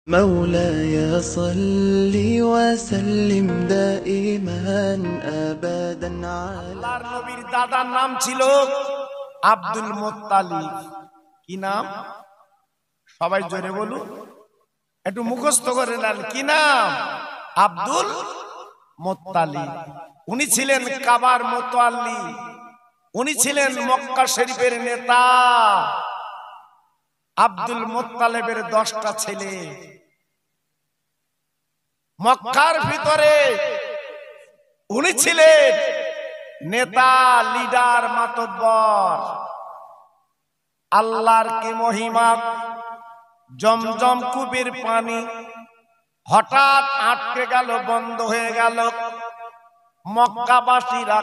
مولاي صل وسلم دائما أبدا على আল্লাহর নবীর দাদার নাম ছিল আব্দুল মুত্তালিব। কি নাম? সবাই জোরে বলুন, একটু মুখস্থ করে নেন। কি নাম? Abdul Muttalib. উনি ছিলেন কাবার মুতাল্লি, উনি ছিলেন মক্কা শরীফের নেতা। আব্দুল মুত্তালিবের 10টা ছেলে। মক্কার ভিতরে উনি ছিলেন নেতা, লিডার, মাতব্বর। আল্লাহর কি মহিমা! জমজম কূপের পানি হঠাৎ আটকে গেল, বন্ধ হয়ে গেল। মক্কাবাসীরা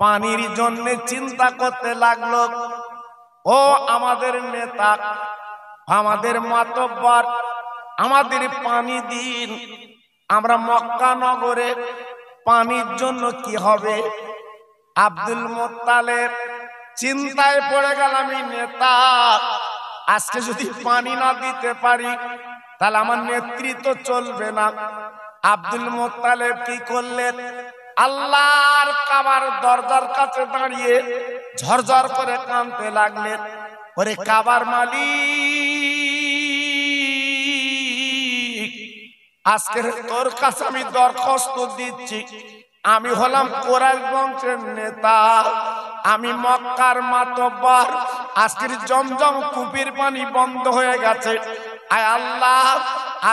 পানির জন্য চিন্তা করতে লাগলো, ও আমাদের নেতা, আমাদের মাতব্বর, আমাদের পানি দিন। আমরা মক্কা নগরে পানির জন্য কি হবে? আব্দুল মুত্তালিব চিন্তায় পড়ে গেল, আমি নেতা, আজকে যদি পানি না দিতে পারি তাহলে আমার নেতৃত্ব চলবে না। আব্দুল মুত্তালিব কি করলেন? আল্লাহর কাবার দরজার কাছে দাঁড়িয়ে ঝরঝর করে কাঁদতে লাগলেন। ওরে কাবার মালিক, আজকে তোর কাছে আমি দরখাস্ত দিচ্ছি, আমি হলাম কুরাইশ বংশের নেতা, আমি মক্কার মাতব্বর। আজকের জমজম কূপের পানি বন্ধ হয়ে গেছে। আয় আল্লাহ,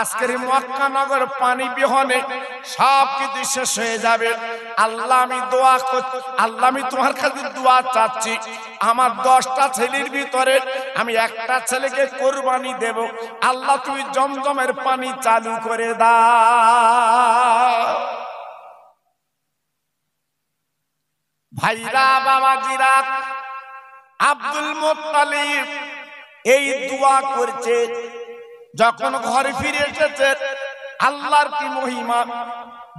আজকের মক্কা নগর পানি বিহনে সব কিছু শেষ হয়ে যাবে। আল্লাহ আমি দোয়া করছি, আল্লাহ আমি তোমার কাছে দোয়া চাচ্ছি, আমার 10টা ছেলের ভিতরে আমি একটা ছেলেকে কোরবানি দেব। আল্লাহ তুমি জমজমের পানি চালু করে দাও। ভাইরা, বাবাজিরা, আব্দুল মুত্তালিব এই দোয়া করছে। যখন ঘরে ফিরে এসেছে, আল্লাহর কি মহিমা!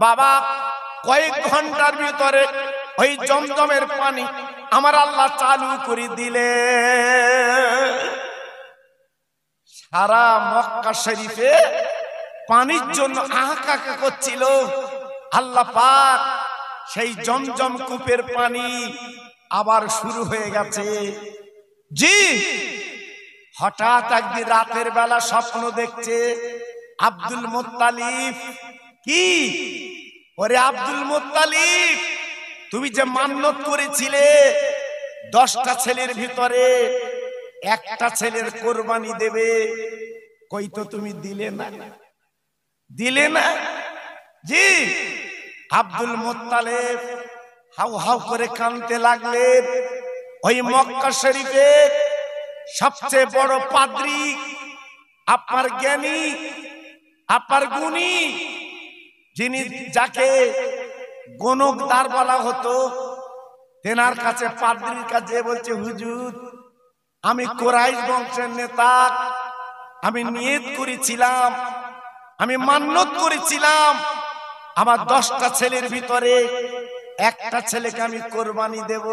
বাবা, কয়েক ঘন্টার ভিতরে ওই জমজমের পানি আমার আল্লাহ চালু করে দিলে। সারা মক্কা শরীফে পানির জন্য আহাকাকা করছিল। আল্লাহ পাক সেই জমজম কূপের পানি আবার শুরু হয়ে গেছে। জি, হঠাৎ একদিন রাতের বেলা স্বপ্ন দেখছে আব্দুল মুত্তালিব। কি? ওরে আব্দুল মুত্তালিব, তুমি যে মান্যত করেছিলে 10টা ছেলের ভিতরে একটা ছেলের কোরবানি দেবে, কই তো তুমি দিলে না, দিলে না। জি, আব্দুল মুত্তালিব হাউ হাউ করে কাঁদতে লাগলেন। ওই মক্কা শরীফে সবচেয়ে বড় পাদ্রী, আপনার জ্ঞানী, আপনার গুণী, যিনি যাকে গণকদার বলা হতো, তেনার কাছে, পাদ্রীর কাছে বলছে, হুজুর, আমি কুরাইশ বংশের নেতা, আমি নিয়ত করেছিলাম, আমি মান্যত করেছিলাম, আমার 10টা ছেলের ভিতরে একটা ছেলেকে আমি কোরবানি দেব,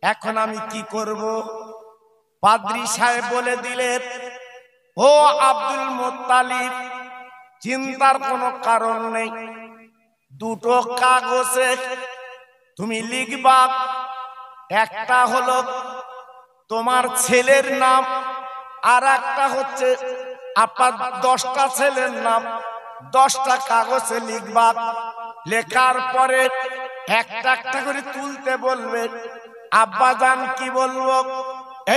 এখন আমি কি করব? পাদ্রী সাহেব বলে দিলেন, ও আব্দুল মুত্তালিব, চিন্তার কোনো কারণ নেই। 2টো কাগজে তুমি লিখবা, একটা হলো তোমার ছেলের নাম, আর একটা হচ্ছে আপনার 10টা ছেলের নাম। 10টা কাগজে লিখবা। লেখার পরে একটা একটা করে তুলতে বলবে। আব্বাজান কি বলবো?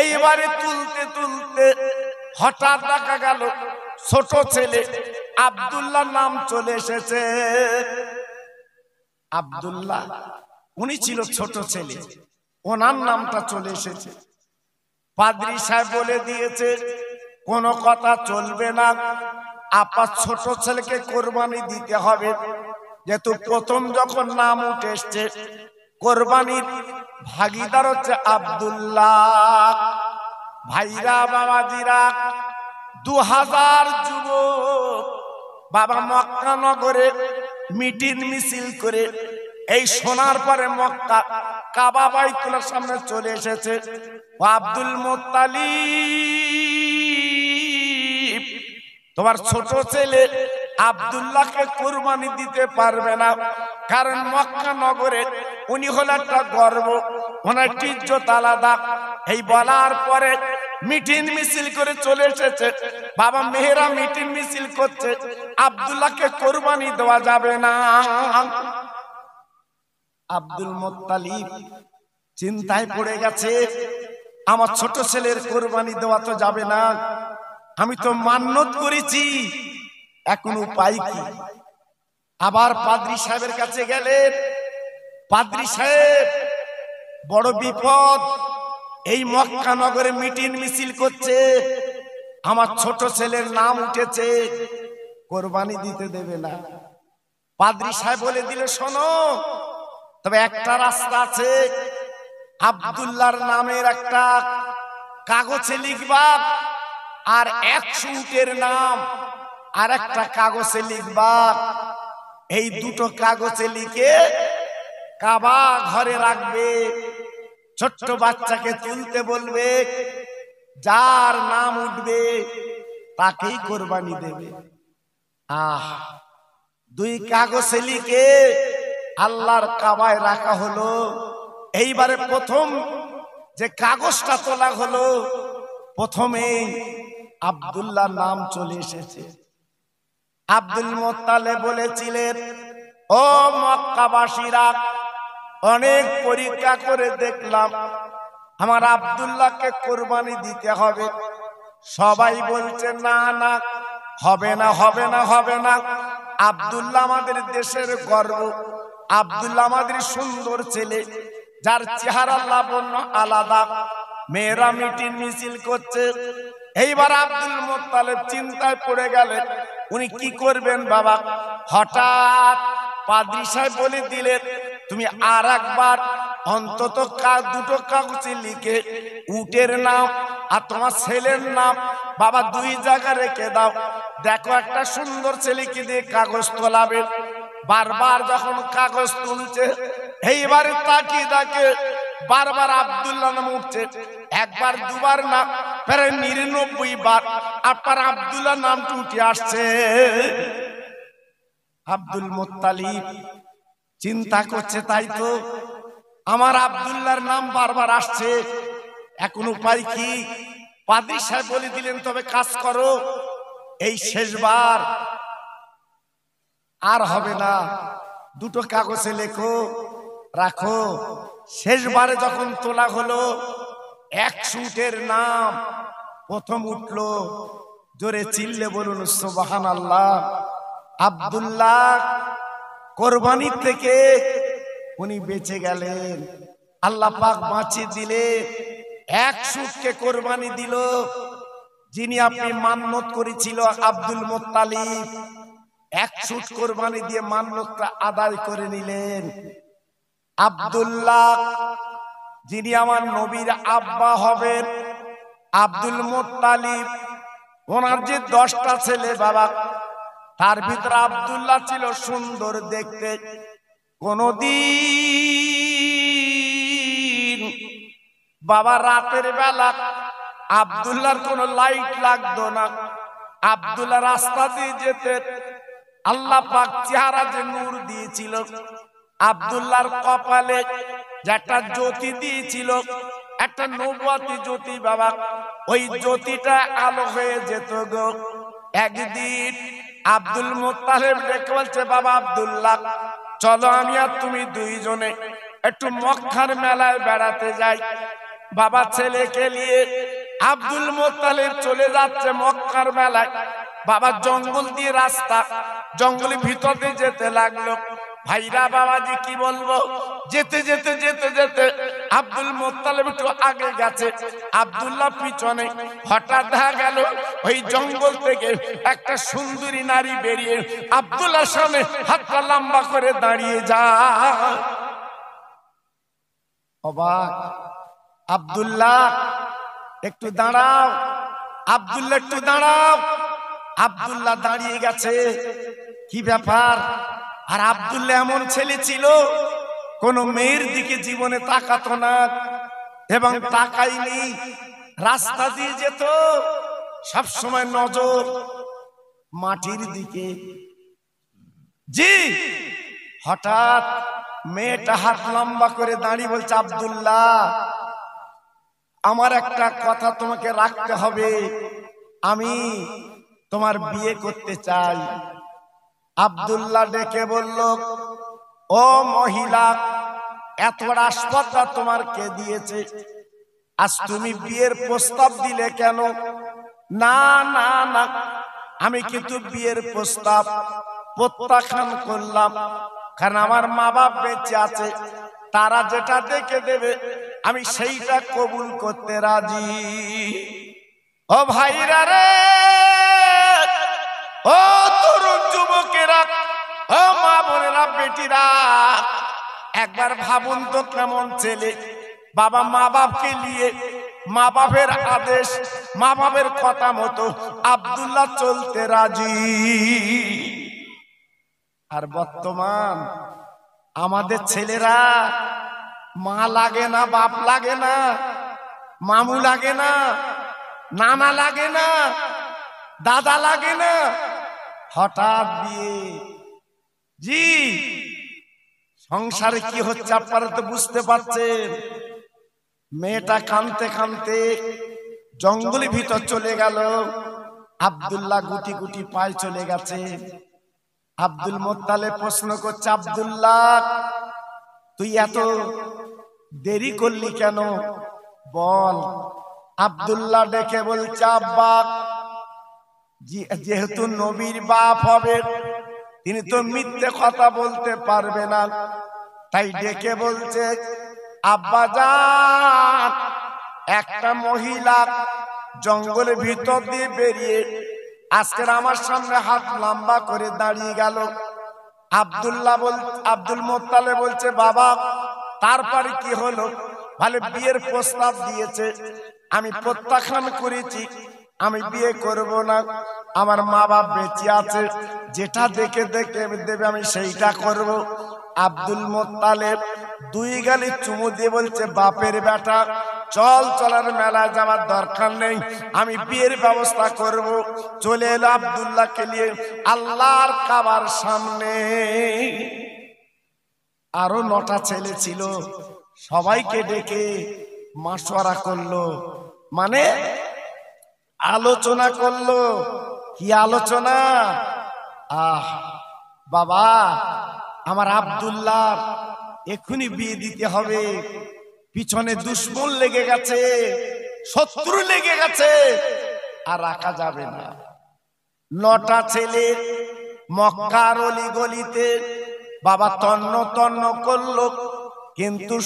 এইবারে তুলতে তুলতে হঠাৎ দেখা গেল ছোট ছেলে আব্দুল্লাহ নাম চলে এসেছে। আব্দুল্লাহ, উনি ছিল ছোট ছেলে, ওনার নামটা চলে এসেছে। পাদ্রী সাহেব বলে দিয়েছে, কোনো কথা চলবে না, আপনার ছোট ছেলেকে কোরবানি দিতে হবে, যেহেতু প্রথম যখন নাম উঠে এসছে, কোরবানির ভাগিদার হচ্ছে আব্দুল্লাহ। ভাইরা, বাবাজিরা, 2000 যুবক বাবা মক্কা নগরে মিটিং মিছিল করে এই সোনার পরে মক্কা কাবা বাইতুল্লাহর সামনে চলে এসেছে। ও আব্দুল মুত্তালিব, তোমার ছোট ছেলে আব্দুল্লাহকে কুরবানি দিতে পারবে না, কারণ মক্কা নগরে উনি হল একটা গর্ব, ওনার ইজ্জত আলাদা। এই বলার পরে মিটিং মিছিল করে চলে এসেছে। বাবা মেহেরা মিটিং মিছিল করছে, আব্দুল্লাহকে কুরবানি দেওয়া যাবে না। আব্দুল মুত্তালিব চিন্তায় পড়ে গেছে, আমার ছোট ছেলের কুরবানি দেওয়া তো যাবে না, আমি তো মান্নত করেছি, এখন উপায় কি? আবার পাদ্রী সাহেবের কাছে গেলেন। পাদ্রী সাহেব, বড় বিপদ, এই মক্কা নগরে মিটিং মিছিল করছে, আমার ছোট ছেলের নাম উঠেছে, কুরবানি দিতে দেবে না। পাদ্রী সাহেব বলে দিলে, শোনো, তবে একটা রাস্তা আছে, আব্দুল্লাহর নামের একটা কাগজে লিখবা, আর 100 উটের নাম আর একটা কাগজে লিখবা। এই দুটো কাগজে লিখে কাবা ঘরে রাখবে, ছোট্ট বাচ্চাকে তুলতে বলবে, যার নাম উঠবে তাকেই কুরবানি দেবে। দুই কাগজে লিখে আল্লাহর কাবায় রাখা হলো। এইবারে প্রথম যে কাগজটা তোলা হলো, প্রথমে আব্দুল্লাহর নাম চলে এসেছে। আব্দুল মুত্তালিব বলেছিলেন, ও মক্কাবাসীরা, অনেক পরীক্ষা করে দেখলাম আমার আব্দুল্লাহকে কুরবানি দিতে হবে। সবাই বলছে না না, হবে না, হবে না, হবে না। আব্দুল্লাহ আমাদের দেশের গর্ব, আব্দুল্লাহ আমাদের সুন্দর ছেলে, যার চেহারা লাবণ্য আলাদা। মেয়েরা মিটিং মিছিল করছে। এইবার আব্দুল মুত্তালিব চিন্তায় পড়ে গেলেন, উনি কি করবেন বাবা। হঠাৎ পাদ্রী সাহেব বলে দিলেন, তুমি আর একবার অন্তত দুটো কাগজে লিখে উটের নাম আর তোমার ছেলের নাম বাবা 2 জায়গায় রেখে দাও। দেখো একটা সুন্দর ছেলেকে দিয়ে কাগজ তোলাবে। বারবার যখন কাগজ তুলছে, এইবারে তাকিয়ে দেখে বারবার আব্দুল্লাহ নাম উঠছে, একবার দুবার না, প্রায় 99 বার আপনার আব্দুল্লাহ নামটা উঠে আসছে। আব্দুল মুত্তালিব চিন্তা করছে, তাই তো, আমার আব্দুল্লাহর নাম বারবার আসছে, এখন উপায় কি? পাদ্রী সাহেব বলে দিলেন, তবে কাজ করো, এই শেষবার আর হবে না, দুটো কাগজে লেখো, রাখো। শেষবারে যখন তোলা হলো, 100 উটের নাম প্রথম উঠলো। জোরে চিল্লে বলুন সুবহানাল্লাহ। আব্দুল্লাহ কুরবানি থেকে উনি বেঁচে গেলেন, আল্লাহ পাক বাঁচিয়ে দিলে। 100 উটকে কুরবানি দিল, যিনি আপনি মান্নত করেছিল আব্দুল মুত্তালিব। 100 উট কুরবানি দিয়ে মান্নতটা আদায় করে নিলেন। আব্দুল্লাহ, যিনি আমার নবীর আব্বা হবেন, আব্দুল মুত্তালিব, ওনার যে 10টা ছেলে বাবা, তার ভিতরে আব্দুল্লাহ ছিল সুন্দর দেখতে। কোনদিন বাবা রাতের বেলা আব্দুল্লাহর কোনো লাইট লাগতো না। আব্দুল্লাহ রাস্তা দিয়ে যেতে, আল্লাহ পাক চেহারা যে নূর দিয়েছিল, আব্দুল্লাহর কপালে একটা জ্যোতি দিয়েছিল, একটা নবুয়তি জ্যোতি বাবা, ওই জ্যোতিটা আলো হয়ে যেত গো। একদিন আব্দুল মুত্তালিব ডেকে বলছে, বাবা আব্দুল্লাহ, চলো আমি আর তুমি দুইজনে একটু মক্কার মেলায় বেড়াতে যাই। বাবা ছেলেকে নিয়ে আব্দুল মুত্তালিব চলে যাচ্ছে মক্কার মেলায়। বাবা জঙ্গল দিয়ে রাস্তা, জঙ্গলের ভিতর দিয়ে যেতে লাগলো। ভাইরা বাবাজি কি বলবো, যেতে যেতে যেতে যেতে আব্দুল মুত্তালিব একটু আগে গেছে, আব্দুল্লাহ পিছনে। হঠাৎ দেখা গেল ওই জঙ্গল থেকে একটা সুন্দরী নারী বেরিয়ে আব্দুল্লাহর সামনে হাতটা লম্বা করে দাঁড়িয়ে যায়। অবাক, আব্দুল্লাহ একটু দাঁড়াও, আব্দুল্লাহ একটু দাঁড়াও। আব্দুল্লাহ দাঁড়িয়ে গেছে, কি ব্যাপার? আর আব্দুল্লাহ এমন ছেলে ছিল, কোন মেয়ের দিকে জীবনে তাকাতো না, এবং তাকাইনি। রাস্তা দিয়ে যেত, সব সময় নজর মাটির দিকে। জি, হঠাৎ মেয়েটা হাত লম্বা করে দাঁড়িয়ে বলছে, আব্দুল্লাহ, আমার একটা কথা তোমাকে রাখতে হবে, আমি তোমার বিয়ে করতে চাই। আব্দুল্লাহ ডেকে বলল, ও মহিলা, এত বড় আসপত্তা তোমার কে দিয়েছে? আজ তুমি বিয়ের প্রস্তাব দিলে কেন? না না না, আমি কিন্তু বিয়ের প্রস্তাব প্রত্যাখ্যান করলাম, কারণ আমার মা বাপ বেঁচে আছে, তারা যেটা দেখে দেবে আমি সেইটা কবুল করতে রাজি। ও ভাইরা রে, ও তরুণ যুবকেরা, ও মা বোনেরা, বেটিরা, একবার ভাবুন তো কেমন ছেলে। বাবা মা বাপকে নিয়ে, মা বাপের আদেশ, মা বাপের কথা মতো আব্দুল্লাহ চলতে রাজি। আর বর্তমান আমাদের ছেলেরা মা লাগে না, বাপ লাগে না, মামু লাগে না, নানা লাগে না, দাদা লাগে না, হঠাৎ বিয়ে। জি, সংসারে কি হচ্ছে আপনারা তো বুঝতে পারছেন। মেয়েটা কাঁদতে কাঁদতে জঙ্গলের ভিতর চলে গেল। আব্দুল্লাহ গুটি গুটি পায়ে চলে গেছে। আব্দুল মোত্তালেব প্রশ্ন করছে, আব্দুল্লাহ, তুই এত দেরি করলি কেন, বল। আব্দুল্লাহ ডেকে বলছে, আব্বা, যেহেতু নবীর বাপ হবে, তিনি তো মিথ্যে কথা বলতে পারবে না, তাই ডেকে বলছে, আব্বা জান, একটা মহিলা জঙ্গলের ভিতর দিয়ে বেরিয়ে আজকের আমার সামনে হাত লম্বা করে দাঁড়িয়ে গেল। আব্দুল মোত্তালেব বলছে, বাবা, তারপরে কি হলো? ভালো বিয়ের প্রস্তাব দিয়েছে, আমি প্রত্যাখ্যান করেছি, আমি বিয়ে করব না, আমার মা বাপ বেঁচে আছে, যেটা দেখে দেখে দেবে আমি সেইটা করব। আব্দুল মোত্তালেব দুই গালে চুমু দিয়ে বলছে, বাপের বেটা, চল, চলার মেলায় যাওয়ার দরকার নেই, আমি বিয়ের ব্যবস্থা করব। চলে এলো আব্দুল্লাহকে নিয়ে আল্লাহর কাবার সামনে। আরো 9টা ছেলে ছিল, সবাইকে ডেকে মাশওয়ারা করলো, মানে আলোচনা করলো। কি আলোচনা? বাবা, আমার আব্দুল্লাহ এক্ষুনি বিয়ে দিতে হবে, পিছনে দুশ্মন লেগে গেছে, শত্রু লেগে গেছে, আর রাখা যাবে না। 9টা ছেলে মক্কার অলি গলিতে বাবা তন্ন তন্ন করলো, কিন্তু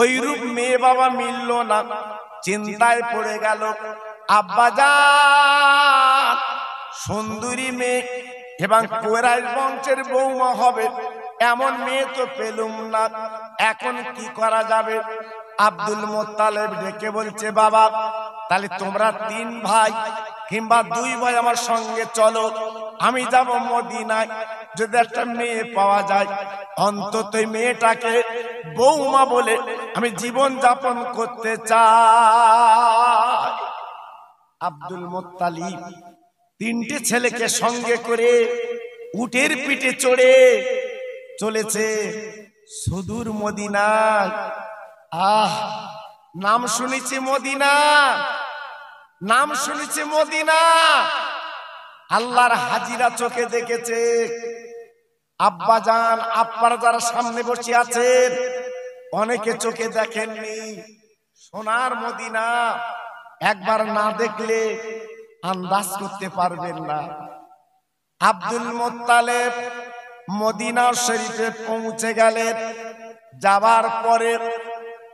ওইরূপ মেয়ে বাবা মিলল না। চিন্তায় পড়ে গেল, আব্বাজান, সুন্দরী মেয়ে এবং কুরাইশ বংশের বৌমা হবে, এমন মেয়ে তো পেলুম না, এখন কি করা যাবে? আব্দুল মোত্তালেব ডেকে বলছে, বাবা, তাহলে তোমরা 3 ভাই কিংবা 2 ভাই আমার সঙ্গে চলো, আমি যাব মদিনায়, যদি একটা মেয়ে পাওয়া যায়, অন্তত মেয়েটাকে বৌমা বলে আমি জীবন যাপন করতে চাই। আব্দুল মোত্তালিব 3টে ছেলেকে সঙ্গে করে উটের পিঠে চড়ে চলেছে সুদূর মদিনায়। নাম শুনেছি মদিনা, নাম শুনেছি মদিনা, আল্লাহর হাজিরা চোখে দেখেছে। আব্বাজান, আপনারা যারা সামনে বসে আছেন, অনেকে চোখে দেখেননি সোনার মদিনা, একবার না দেখলে আন্দাজ করতে পারবেন না। আব্দুল মোত্তালেব মদিনা শরীফে পৌঁছে গেলেন। যাবার পরে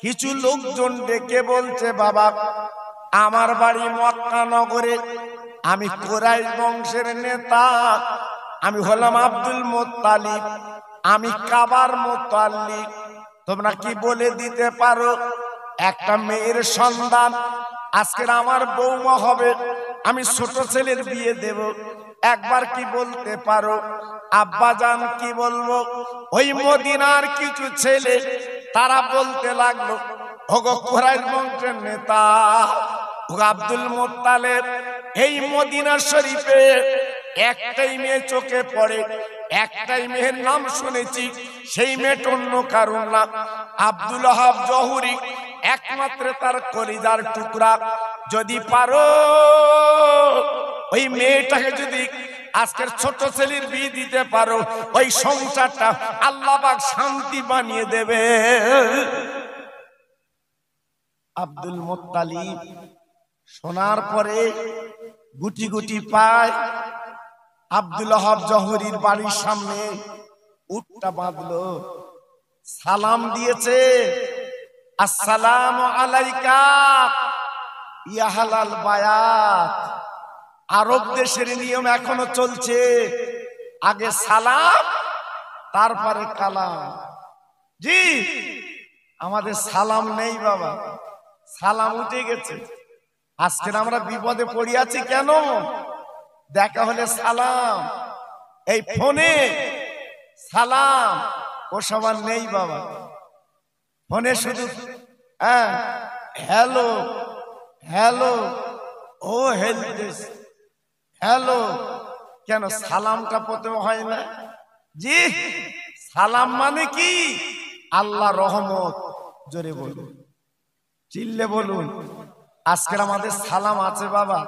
কিছু লোকজন ডেকে বলছে, বাবা, আমার বাড়ি মক্কা নগরে, আমি কুরাইশ বংশের নেতা, আমি হলাম আব্দুল মোত্তালিব, আমি কাবার মোত্তালিব, তোমরা কি বলে দিতে পারো একটা মেয়ের সন্তান আজকের আমার বৌমা হবে, আমি ছোট ছেলের বিয়ে দেব, একবার কি বলতে পারো? আব্বাজান, কি বলবো? ওই মদিনার কিছু ছেলে তারা বলতে লাগলো, ওগো কুরাইশ বংশের নেতা, ওগো আব্দুল মোত্তালেব, এই মদিনা শরীফে একটাই মেয়ে চোখে পড়ে, একটাই মেয়ের নাম শুনেছি, সেই মেয়েটা অন্য কারণ না, আব্দুল ওহাব জহুরি, একমাত্র তার কলিজার টুকরা। যদি পারো ওই মেয়েটাকে যদি আজকের ছোট ছেলের বিয়ে দিতে পারো, ওই সংসারটা আল্লাহ পাক শান্তি বানিয়ে দেবে। আব্দুল মুত্তালিব শোনার পরে গুটি গুটি পায় আব্দুল ওহাব জহুরির বাড়ির সামনে উটটা বাঁধলো, সালাম দিয়েছে, আসসালামু আলাইকা ইয়া হালাল বায়াত। আরব দেশের নিয়ম এখনো চলছে, আগে সালাম তারপরে কালাম। জি, আমাদের সালাম নেই বাবা, সালাম উঠে গেছে। আজকে আমরা বিপদে পড়িয়াছি কেন? দেখা হলে সালাম, এই ফোনে সালাম ও সবার নেই বাবা। ফোনে শুধু হ্যালো হ্যালো, ও হেলতেস হ্যালো, কেন সালামটা প্রথমে হয় না? জি, সালাম মানে কি? আল্লাহ রহমত। জোরে বলুন, চিল্লে বলুন। আজকের আমাদের সালাম আছে বাবা,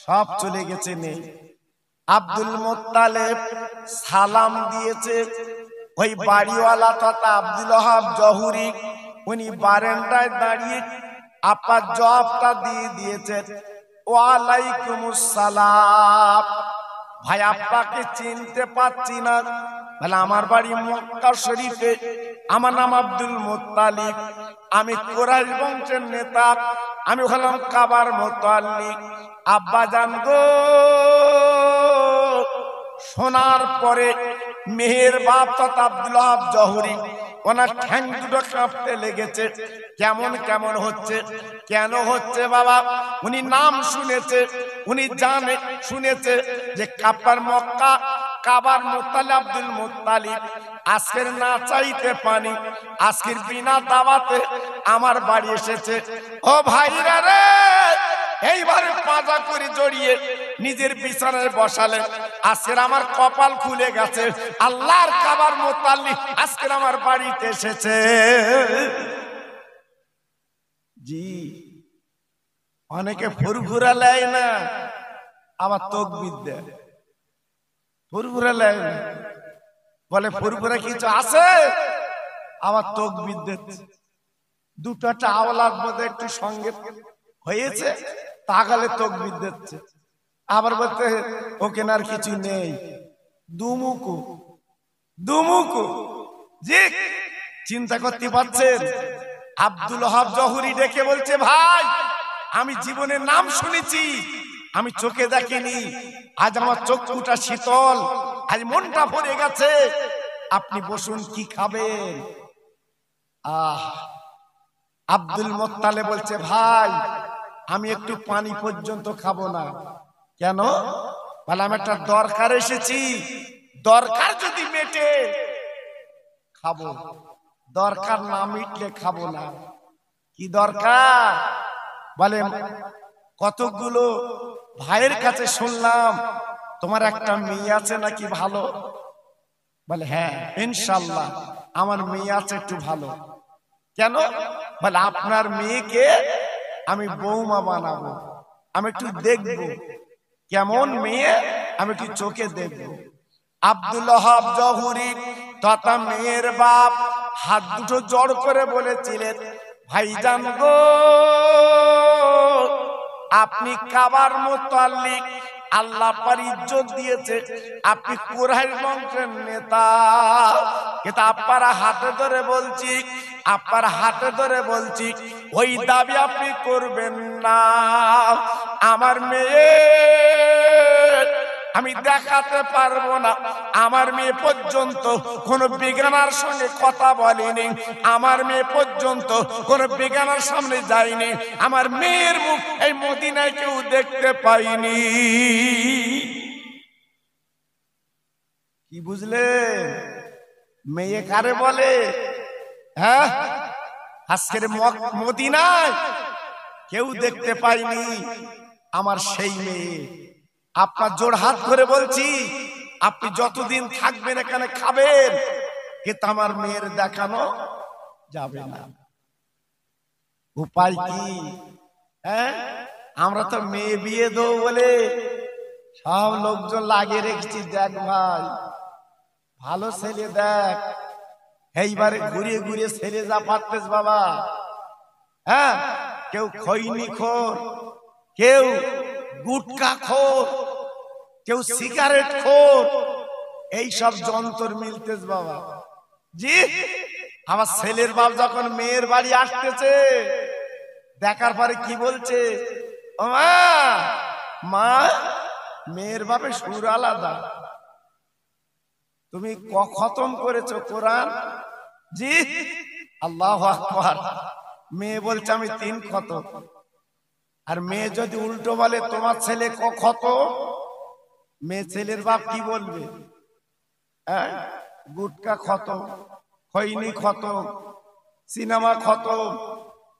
সব চলে গেছে নেই। আব্দুল মুত্তালিব সালাম দিয়েছে, ওই বাড়িওয়ালা তথা আব্দুল ওহাব জহুরি উনি বারান্দায় দাঁড়িয়ে আপনার জবাবটা দিয়ে দিয়েছেন, ওয়ালাইকুমুস সালাম। ভাই আপনাকে চিনতে পারছি না। বলে আমার বাড়ি মক্কা শরীফে, আমার নাম আব্দুল মুত্তালিব, আমি কুরাইশ বংশের নেতা, আমি হলাম কাবার মুতাল্লিক। আব্বা জান গো। শোনার পরে মেহের বাপ তথা আব্দুল ওহাব জহুরি ওনার ঠ্যাং দুটো কাঁপতে লেগেছে। কেমন কেমন হচ্ছে, কেন হচ্ছে বাবা? উনি নাম শুনেছে, উনি জানে শুনেছে যে কাবার মক্কা কাবার মুতাল্লিব আব্দুল মুত্তালিব আজকের না চাইতে পানি, আজকের বিনা দাওয়াতে আমার বাড়ি এসেছে। ও ভাইরা রে, এইবারে পাজা করে জড়িয়ে নিজের বিছানায় বসালেন। আজকের আমার কপাল খুলে গেছে, আল্লাহর কাবার মুতাল্লিব আজকের আমার বাড়িতে এসেছে। জি, অনেকে ফুরফুরা লেয় না, আবার তকবীর দেয়। ফুরফুরা লেয় না, বলে ফুরফুরা কিছু আছে, আবার তকবীর দিচ্ছে। দুটো আওলাদ বোধ একটু সঙ্গে হয়েছে, তাকালে তকবীর দিচ্ছে। আবার বলতে ওকে আর কিছু নেই, দুমুকু দুমুকু। জি, চিন্তা করতে পারছেন? আব্দুল ওহাব জহুরি ডেকে বলছে, ভাই আমি জীবনের নাম শুনেছি, আমি চোখে দেখিনি, আজ আমার চক্ষুটা শীতল, আজ মনটা ভরে গেছে, আপনি বসুন, কি খাবেন? আব্দুল মুত্তালিব বলছে, ভাই আমি একটু পানি পর্যন্ত খাবো না। কেন? বলে আমি একটা দরকার এসেছি, দরকার যদি মেটে খাবো, দরকার না মিটলে খাবো না। কি দরকার? বলে কতগুলো ভাইয়ের কাছে শুনলাম তোমার একটা মেয়ে আছে নাকি ভালো। বলে হ্যাঁ ইনশাআল্লাহ আমার মেয়ে আছে একটু ভালো। কেন? বলে আপনার মেয়েকে আমি বৌমা বানাবো, আমি একটু দেখবো কেমন মেয়ে, আমি একটু চোখে দেখবো। আব্দুল ওহাব জহুরি তথা মেয়ের বাপ হাত দুটো জড় করে বলেছিলেন, ভাইজান গো, আপনি কাবার মুতাল্লিক, আল্লাহ পার ইজ্জত দিয়েছে, আপনি কুরাইশ বংশের নেতা, কিন্তু আপনার হাতে ধরে বলছি, আপনার হাতে ধরে বলছি, ওই দাবি আপনি করবেন না। আমার মেয়ে আমি দেখাতে পারবো না, আমার মেয়ে পর্যন্ত কোন বেগানার সঙ্গে কথা বলেনি, আমার মেয়ে পর্যন্ত কোন বেগানার সামনে যায়নি, আমার মেয়ের মুখ এই মদিনায় কেউ দেখতে পাইনি। কি বুঝলে? মেয়ে কারে বলে? হ্যাঁ, আজকের মদিনায় কেউ দেখতে পাইনি আমার সেই মেয়ে। আপনার জোড় হাত ধরে বলছি, আপনি যতদিন থাকবেন এখানে খাবেন, কিন্তু আমার মেয়ের দেখানো যাবে না। উপায় কি? হ্যাঁ, আমরা তো মেয়ে বিয়ে দেবো বলে সব লোকজন লাগিয়ে রেখেছি। দেখ ভাই, ভালো ছেলে দেখ, এইবারে ঘুরিয়ে ঘুরিয়ে ছেলে যা পারতেস বাবা। হ্যাঁ, কেউ খৈনি খোর, কেউ গুটকা খোর, কেউ সিগারেট খোর, এই সব যন্ত্র মিলতেস বাবা। জি, আমার ছেলের বাপ যখন মেয়ের বাড়ি আসতেছে, দেখার পরে কি বলছে, ও মা, মা, মেয়ের বাপে সুর আলাদা। তুমি খতম করেছো কোরআন? জি, আল্লাহু আকবার। মেয়ে বলছে আমি 3 খতম। আর মেয়ে যদি উল্টো বলে তোমার ছেলে খতম, মেয়ে ছেলের বাপ কি বলবে? হ্যাঁ, গুটকা খতম, খৈনি খতম, সিনেমা খতম,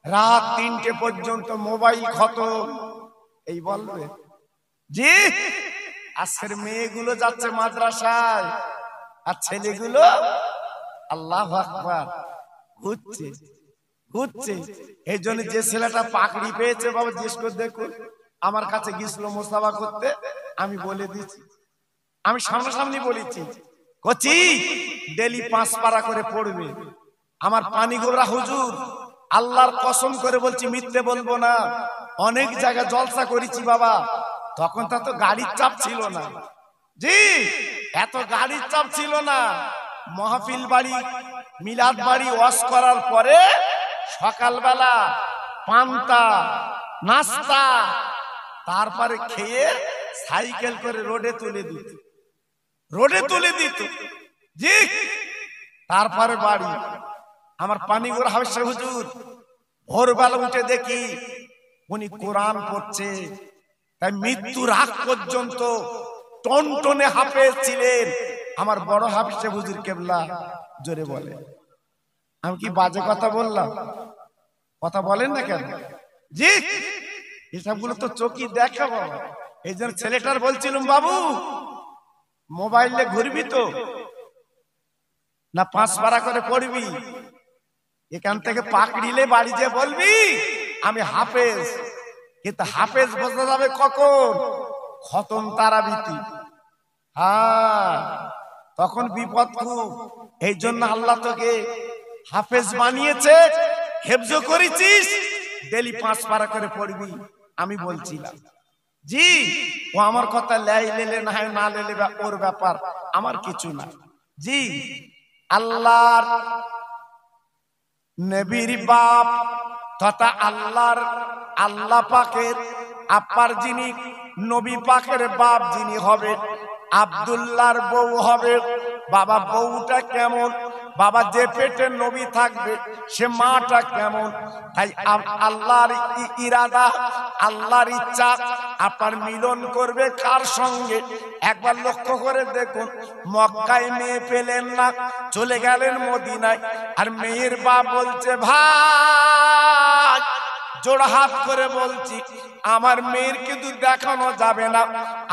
রাত 3টে পর্যন্ত মোবাইল খতম, এই বলবে। জি, আজকের মেয়েগুলো যাচ্ছে মাদ্রাসায়, আর ছেলেগুলো আল্লাহু আকবার ঘুরছে ঘুরছে। এই জন্য যে ছেলেটা পাকড়ি পেয়েছে বাবা, জিজ্ঞেস করে দেখুন, আমার কাছে গিয়েছিল মোসাফা করতে, আমি বলে দিচ্ছি, আমি সামনাসামনি বলেছি, কচি ডেলি 5 পারা করে পড়বে। আমার পানি গোবরা হুজুর, আল্লাহর কসম করে বলছি, মিথ্যে বলবো না, অনেক জায়গায় জলসা করেছি বাবা, তখন তো গাড়ির চাপ ছিল না। জি, এত গাড়ির চাপ ছিল না। মাহফিল বাড়ি, মিলাদ বাড়ি ওয়াজ করার পরে সকালবেলা পান্তা নাস্তা, তারপরে খেয়ে সাইকেল করে রোডে তুলে দিত, রোডে তুলে দিত। জি, তারপরে বাড়ি। আমার পানিগড় হাফেজ হুজুর ভোরবেলা উঠে দেখি উনি কোরআন পড়ছে, তাই মৃত্যুর আগ পর্যন্ত টনটনে হাফেজ ছিলেন। আমার বড় হাফেজ হুজুর কেবলা জোরে বলে। আমি কি বাজে কথা বললাম? কথা বলেন না কেন? জি, এসবগুলো তো চোখই দেখা বাবা। এই জন্য ছেলেটার বলছিলাম, বাবু মোবাইলে ঘুরবি তো না 5 পারা করে পড়বি? এখান থেকে পাকড়িলে বাড়ি যে বলবি আমি হাফেজ, কিন্তু হাফেজ বোঝা যাবে কখন? খতম তারাবিতি। হ্যাঁ, তখন বিপদ খুব। এই জন্য আল্লাহ তোকে হাফেজ বানিয়েছে, হেফজ করেছিস, ডেলি 5 পারা করে পড়বি। আমি বলছিলাম, জি, ও আমার কথা লেলে না হয় না লেলে ওর ব্যাপার, আমার কিছু না। জি, আল্লাহর নবীর বাপ তথা আল্লাহ পাকের আপার যিনি নবী পাকের বাপ যিনি হবে, আব্দুল্লাহর বউ হবে। বাবা বউটা কেমন? বাবা যে পেটে নবী থাকবে সে মাটা কেমন? তাই আল্লাহর ইরাদা, আল্লাহর ইচ্ছা, আপনার মিলন করবে কার সঙ্গে? একবার লক্ষ্য করে দেখুন, মক্কায় মেয়ে পেলেন না, চলে গেলেন মদিনায়। আর মেয়ের বাপ বলছে, ভাই জোড়া হাত করে বলছি, আমার মেয়ের কিন্তু দেখানো যাবে না,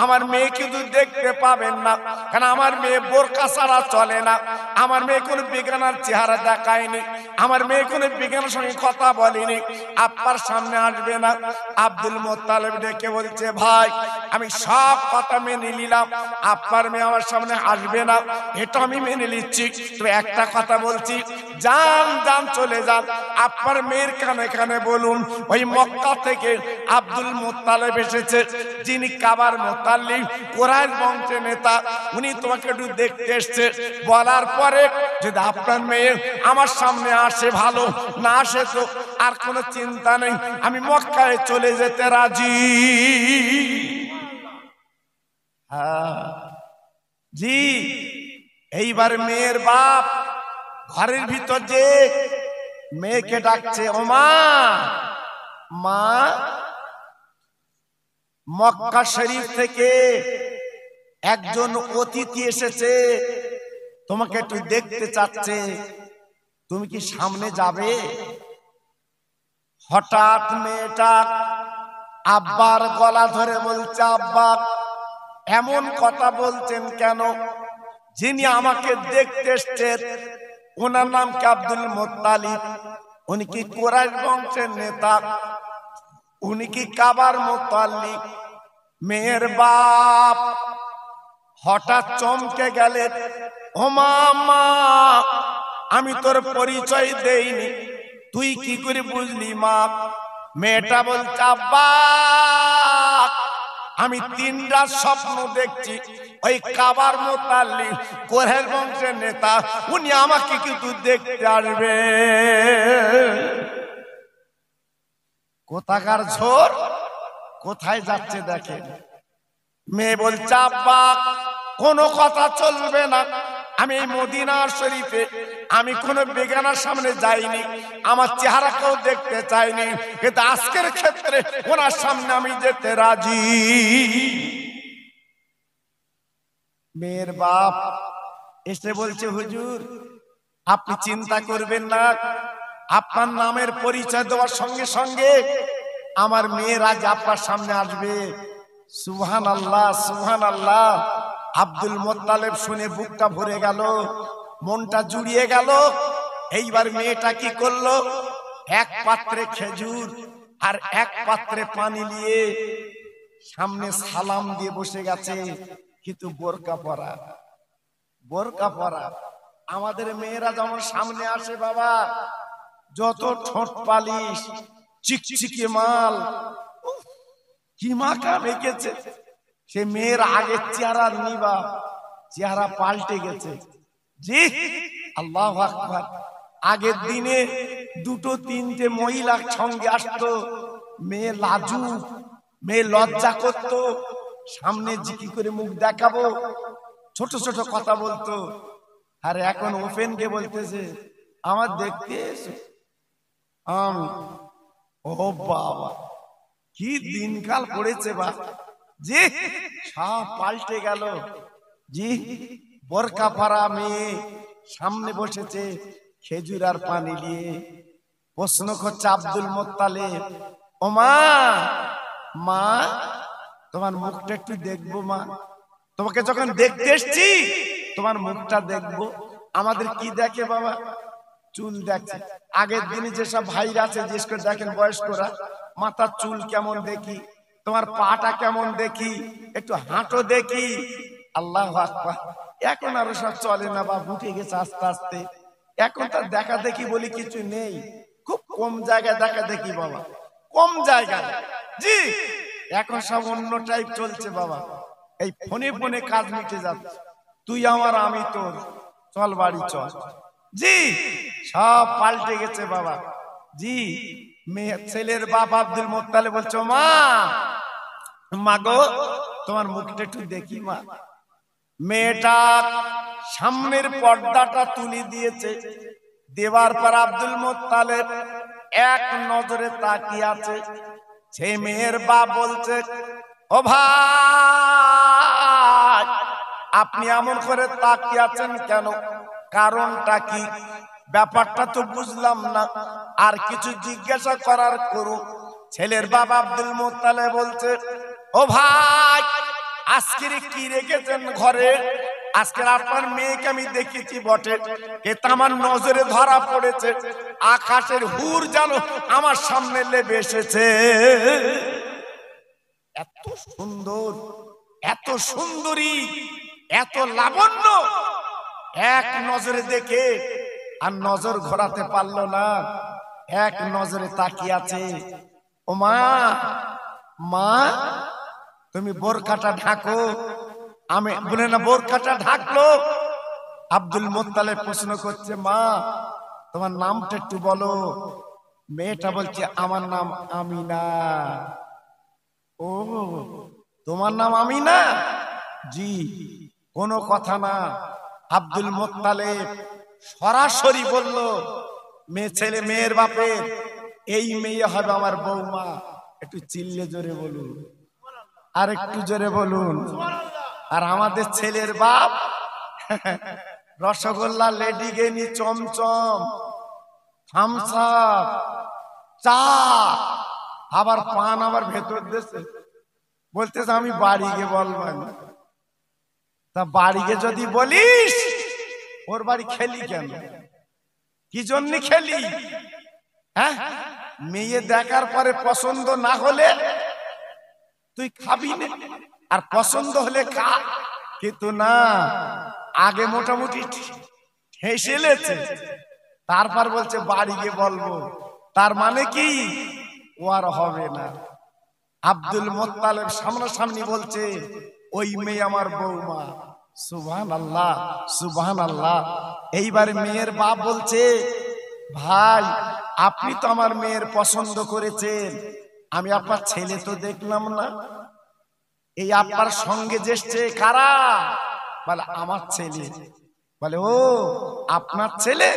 আমার মেয়ে কিন্তু দেখতে পাবেন না, কারণ আমার মেয়ে বোরকা ছাড়া চলে না, আমার মেয়ে কোনো বেগানার চেহারা দেখায়নি, আমার মেয়ে কোনো বেগানার সঙ্গে কথা বলেনি, আপনার সামনে আসবে না। আব্দুল মুত্তালিব ডেকে বলছে, ভাই আমি সব কথা মেনে নিলাম, আপনার মেয়ে আমার সামনে আসবে না, এটা আমি মেনে নিচ্ছি, তো একটা কথা বলছি, যান যান চলে যান, আপনার মেয়ের কানে কানে বলুন ওই মক্কা থেকে আব্দুল মুত্তালিব এসেছে, যিনি কাবার মুতাল্লিম, কুরাইশ বংশের নেতা, উনি তোমাকে একটু দেখতে এসেছে। বলার পরে যদি আপনার মেয়ে আমার সামনে আসে ভালো, না আসে তো আর কোনো চিন্তা নেই, আমি মক্কায় চলে যেতে রাজি। জি, এইবার মেয়ের বাপ ঘরের ভিতর যে মেয়েকে ডাকছে, ও মা, মা, মক্কা শরীফ থেকে একজন অতিথি এসেছে, তোমাকে একটু দেখতে চাচ্ছে, তুমি কি সামনে যাবে? হঠাৎ মেয়েটা আব্বার গলা ধরে বলছে, আব্বা এমন কথা বলছেন কেন? যিনি আমাকে দেখতে এসছেন ওনার নাম কি আব্দুল মুত্তালিব? উনি কি কুরাইশ বংশের নেতা? উনি কি কাবার মুতাল্লিক? মেয়ের বাপ হঠাৎ চমকে গেলেন, ও মা, আমি তোর পরিচয় দেইনি, তুই কি করে বুঝলি মা? মেয়েটা বলছে, আব্বা, আমি 3 রাত স্বপ্ন দেখছি, ওই কাবার মুতাল্লিক কুরাইশ বংশের নেতা, উনি আমাকে কিন্তু দেখতে আসবে। কোথাকার ঝোর, কোথায় যাচ্ছে দেখেন। মেয়ে বলছে, আব্বা, কোনো কথা চলবে না, আমি এই মদিনা শরীফে আমি কোনো বেগানার সামনে যাইনি, আমার চেহারা কেউ দেখতে চাইনি, কিন্তু আজকের ক্ষেত্রে ওনার সামনে আমি যেতে রাজি। মেয়ের বাপ এসে বলছে, হুজুর আপনি চিন্তা করবেন না, আপনার নামের পরিচয় দেওয়ার সঙ্গে সঙ্গে আমার মেয়ের আজ আপনার সামনে আসবে। সুবহানাল্লাহ, সুবহানাল্লাহ। আব্দুল মুত্তালিব শুনে বুকটা ভরে গেল, মনটা জুড়িয়ে গেল। এইবার মেয়েটা কি করলো? এক পাত্রে খেজুর আর এক পাত্রে পানি নিয়ে সামনে সালাম দিয়ে বসে গেছে, কিন্তু বোরকা পরা, বোরকা পরা। আমাদের মেয়েরা যেমন সামনে আসে বাবা, যত ঠোঁট পালিশ, চিকচিকে মাল, কি মাখা মেখেছে, সে মেয়ের আগের চেহারা নিবা, চেহারা পাল্টে গেছে। জি, আল্লাহু আকবার। আগের দিনে 2-3টে মহিলা সঙ্গে আসতো, মেয়ে লাজুক, মেয়ে লজ্জা করত, সামনে কি করে মুখ দেখাবো, ছোট ছোট কথা বলতো। আর এখন ওপেন কে বলতেছে, আমার দেখতে এসো। ও বাবা, কি দিনকাল পড়েছে বা। জি, সব পাল্টে গেল। জি, বোরকা পরা মেয়ে সামনে বসেছে খেজুর আর পানি নিয়ে। প্রশ্ন করছে আব্দুল মুত্তালিব, ও মা, মা তোমার মুখটা একটু দেখবো মা, তোমাকে যখন দেখতে এসছি তোমার মুখটা দেখবো। আমাদের কি দেখে বাবা? চুল দেখে। আগের দিনে যেসব ভাইরা আছে জিজ্ঞেস করে দেখেন বয়স্করা, মাথার চুল কেমন দেখি, তোমার পাটা কেমন দেখি, একটু হাঁটো দেখি। আল্লাহু আকবার। এখন আর সব চলে না বা, উঠে গেছে আস্তে আস্তে। এখন তার দেখা দেখি বলি কিছু নেই, খুব কম জায়গায় দেখা দেখি বাবা, কম জায়গায়। জি, এখন সব অন্য টাইপ চলছে বাবা। এই ফোনে ফোনে কাজ মিটে যাচ্ছে, তুই আমার আমি তোর, চল বাড়ি চল। জি, সব পাল্টে গেছে বাবা। জি, মেয়ে ছেলের বাপ আব্দুল মুত্তালিব বলছো, মা, মা গো তোমার মুখটা একটু দেখি মা। মেয়েটা সামনের পর্দাটা তুলে দিয়েছে, দেওয়ার পর আব্দুল মুত্তালিব এক নজরে তাকিয়ে আছে। সেই মেয়ের বাপ বলছে, ও ভাই, আপনি এমন করে তাকিয়ে আছেন কেন? কারণটা কি? ব্যাপারটা তো বুঝলাম না, আর কিছু জিজ্ঞাসা করার করুন। ছেলের বাবা আব্দুল মুত্তালিব বলছে, ও ভাই, আজকে কি রেখেছেন ঘরে? আজকে আপনার মেয়েকে আমি দেখেছি বটে, কিন্তু আমার নজরে ধরা পড়েছে আকাশের হুর যেন আমার সামনে লেবে এসেছে। এত সুন্দর, এত সুন্দরী, এত লাবণ্য, এক নজরে দেখে আর নজর ঘোরাতে পারলো না, এক নজরে তাকিয়ে আছে। ও মা, মা তুমি বোরকাটা ঢাকো। আমি বলে না, বোরকাটা ঢাকলো। আব্দুল মুত্তালিব প্রশ্ন করছে, মা তোমার নামটা একটু বলো। মেয়েটা বলছে, আমার নাম আমিনা। ও, তোমার নাম আমিনা? জি, কোনো কথা না। আব্দুল মুত্তালিব সরাসরি বলল, মেয়ে ছেলে মেয়ের বাপের, এই মেয়ে হবে আমার বৌমা। একটু চিল্লে জোরে বলুন, আর একটু জোরে বলুন। আর আমাদের ছেলের বাপ রসগোল্লা, লেডিকেনি, চমচম, থামস আপ, চা, আবার পান আবার ভেতর দেশে বলতেছে আমি বাড়ি গিয়ে বলবেন। তা বাড়িকে যদি বলিস ওর বাড়ি খেলি কেন, কি জন্য খেলি? হ্যাঁ, মেয়ে দেখার পরে পছন্দ না হলে তুই খাবি না, আর পছন্দ হলে খা। কিন্তু না, আগে মোটামুটি ঠেসেলেছে, তারপর বলছে বাড়ি গিয়ে বলবো। তার মানে কি ও আর হবে না। আব্দুল মুত্তালিব সামনাসামনি বলছে ওই মেয়ে আমার বৌমা। সুবহানাল্লাহ, সুবহানাল্লাহ। এইবার মেয়ের বাপ বলছে ভাই আপনি তো আমার মেয়ের পছন্দ করেছেন, আমি আপনার ছেলে তো দেখলাম না। এই আপনার সঙ্গে যেসছে কারা? বলে আমার ছেলে। বলে ও আপনার ছেলে?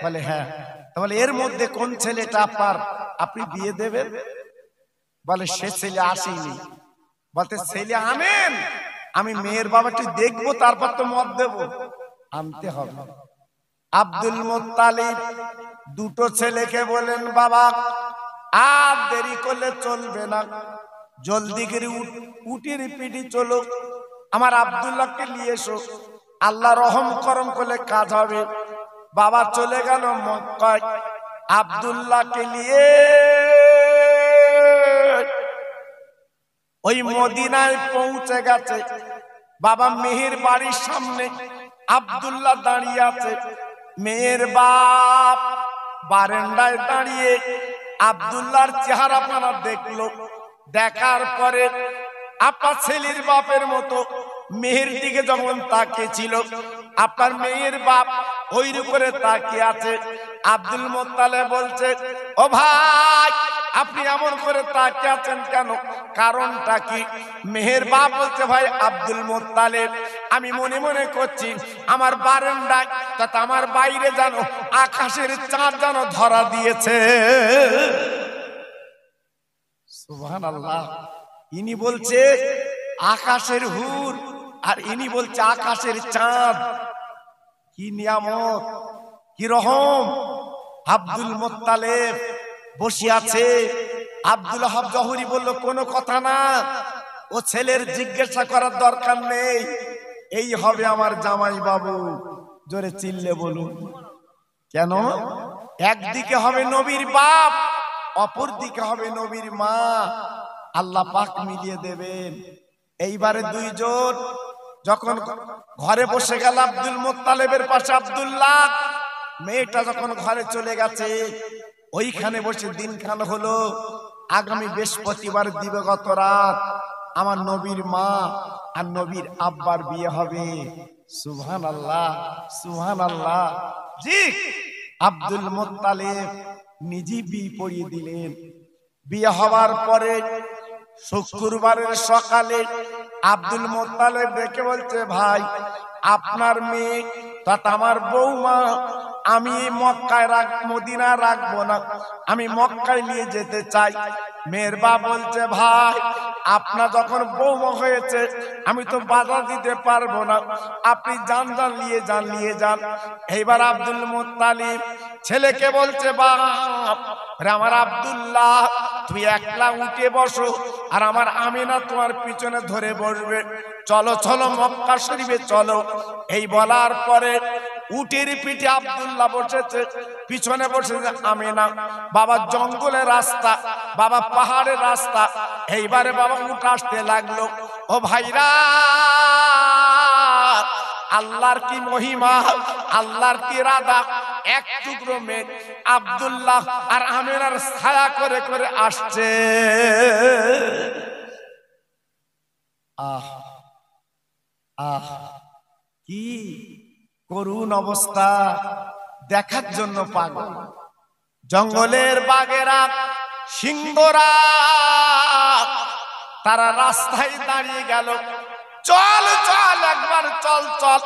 বলে হ্যাঁ। বলে এর মধ্যে কোন ছেলেটা আপনার, আপনি বিয়ে দেবেন? বলে সে ছেলে আসেনি। বলতে ছেলে আনেন, আমি মেয়ের বাবাটি দেখবো, তারপর তো মত দেব। আনতে হবে। আব্দুল মুত্তালিব দুটো ছেলেকে বলেন বাবা আর দেরি করলে চলবে না, জলদি করে উটির পিটি চলো, আমার আব্দুল্লাহকে নিয়ে এসো, আল্লাহ রহম করম করলে কাজ হবে। বাবা চলে গেল মক্কায়, আব্দুল্লাহকে নিয়ে ওই মদিনায় পৌঁছে গেছে। বাবা মেহের বাড়ির সামনে আব্দুল্লাহ দাঁড়িয়ে আছে। মেয়ের বাপ বারান্দায় দাঁড়িয়ে আব্দুল্লাহর চেহারা পানা দেখলো। দেখার পরে আপা ছেলের বাপের মতো মেয়ের দিকে যখন তাকিয়েছিল, আপনার মেয়ের বাপ ওই করে তাকিয়ে আছে। আব্দুল মুত্তালিব বলছে ও ভাই আপনি এমন করে তাকিয়ে আছেন কেন, কারণটা কি? মেহের বাপ বলছে ভাই আব্দুল মুত্তালিব আমি মনে মনে করছি আমার বারান্দায় তথা আমার বাইরে যেন আকাশের চাঁদ যেন ধরা দিয়েছে। সুবহানাল্লাহ। ইনি বলছে আকাশের হুর, আর ইনি বলছে আকাশের চাঁদ। কি নিয়ামত, কি রহম। আব্দুল মুত্তালিব বসে আছে। আব্দুল ওয়াহাব জহুরি বলল কোনো কথা না, ও ছেলের জিজ্ঞাসা করার দরকার নেই, এই হবে আমার জামাই বাবু। জোরে চিল্লে বলুন। কেন? একদিকে হবে নবীর বাপ, অপর দিকে হবে নবীর মা। আল্লাহ পাক মিলিয়ে দেবেন। এইবারে দুইজন যখন ঘরে বসে গেল, আব্দুল মুত্তালিবের পাশে আব্দুল্লাহ, মেয়েটা যখন ঘরে চলে গেছে, ওইখানে বসে দিনখান হলো। আগামী বৃহস্পতিবার দিবাগত রাত আমার নবীর মা আর নবীর আব্বার বিয়ে হবে। সুবহানাল্লাহ, সুবহানাল্লাহ। জি, আব্দুল মুত্তালিব নিজে বিয়ে পড়িয়ে দিলেন। বিয়ে হওয়ার পরে শুক্রবারের সকালে আব্দুল মুত্তালিব ডেকে বলছে ভাই আপনার মেয়ে তথা আমার বৌমা আমি মক্কায় মদিনা রাখবো না, আমি মক্কায় নিয়ে যেতে চাই। মেয়ের বাপ বলছে ভাই আপনার যখন বৌমা হয়েছে আমি তো বাধা দিতে পারবো না, আপনি যান যান নিয়ে যান, নিয়ে যান। এইবার আব্দুল মুত্তালিব ছেলেকে বলছে বাপ আমার আব্দুল্লাহ তুই একলা উঠে বসো, আর আমার আমিনা তোমার পিছনে ধরে বসবে, চলো চলো মক্কা শরীফে চলো। এই বলার পরে উটের পিঠে আব্দুল্লাহ বসেছে, পিছনে বসেছে আমিনা। বাবা জঙ্গলের রাস্তা, বাবা পাহাড়ের রাস্তা। এইবারে বাবা উঠ আসতে লাগলো। ও ভাইরা আল্লাহর কি মহিমা, আল্লাহর কি রাদা, এক টুকরো মেঘ আব্দুল্লাহ আর আমিনার ছায়া করে করে আসছে। আহ আহ কি করুণ অবস্থা, দেখার জন্য পাগল। জঙ্গলের বাঘেরা সিংহরা তারা রাস্তায় দাঁড়িয়ে গেল। চল চল একবার চল চল,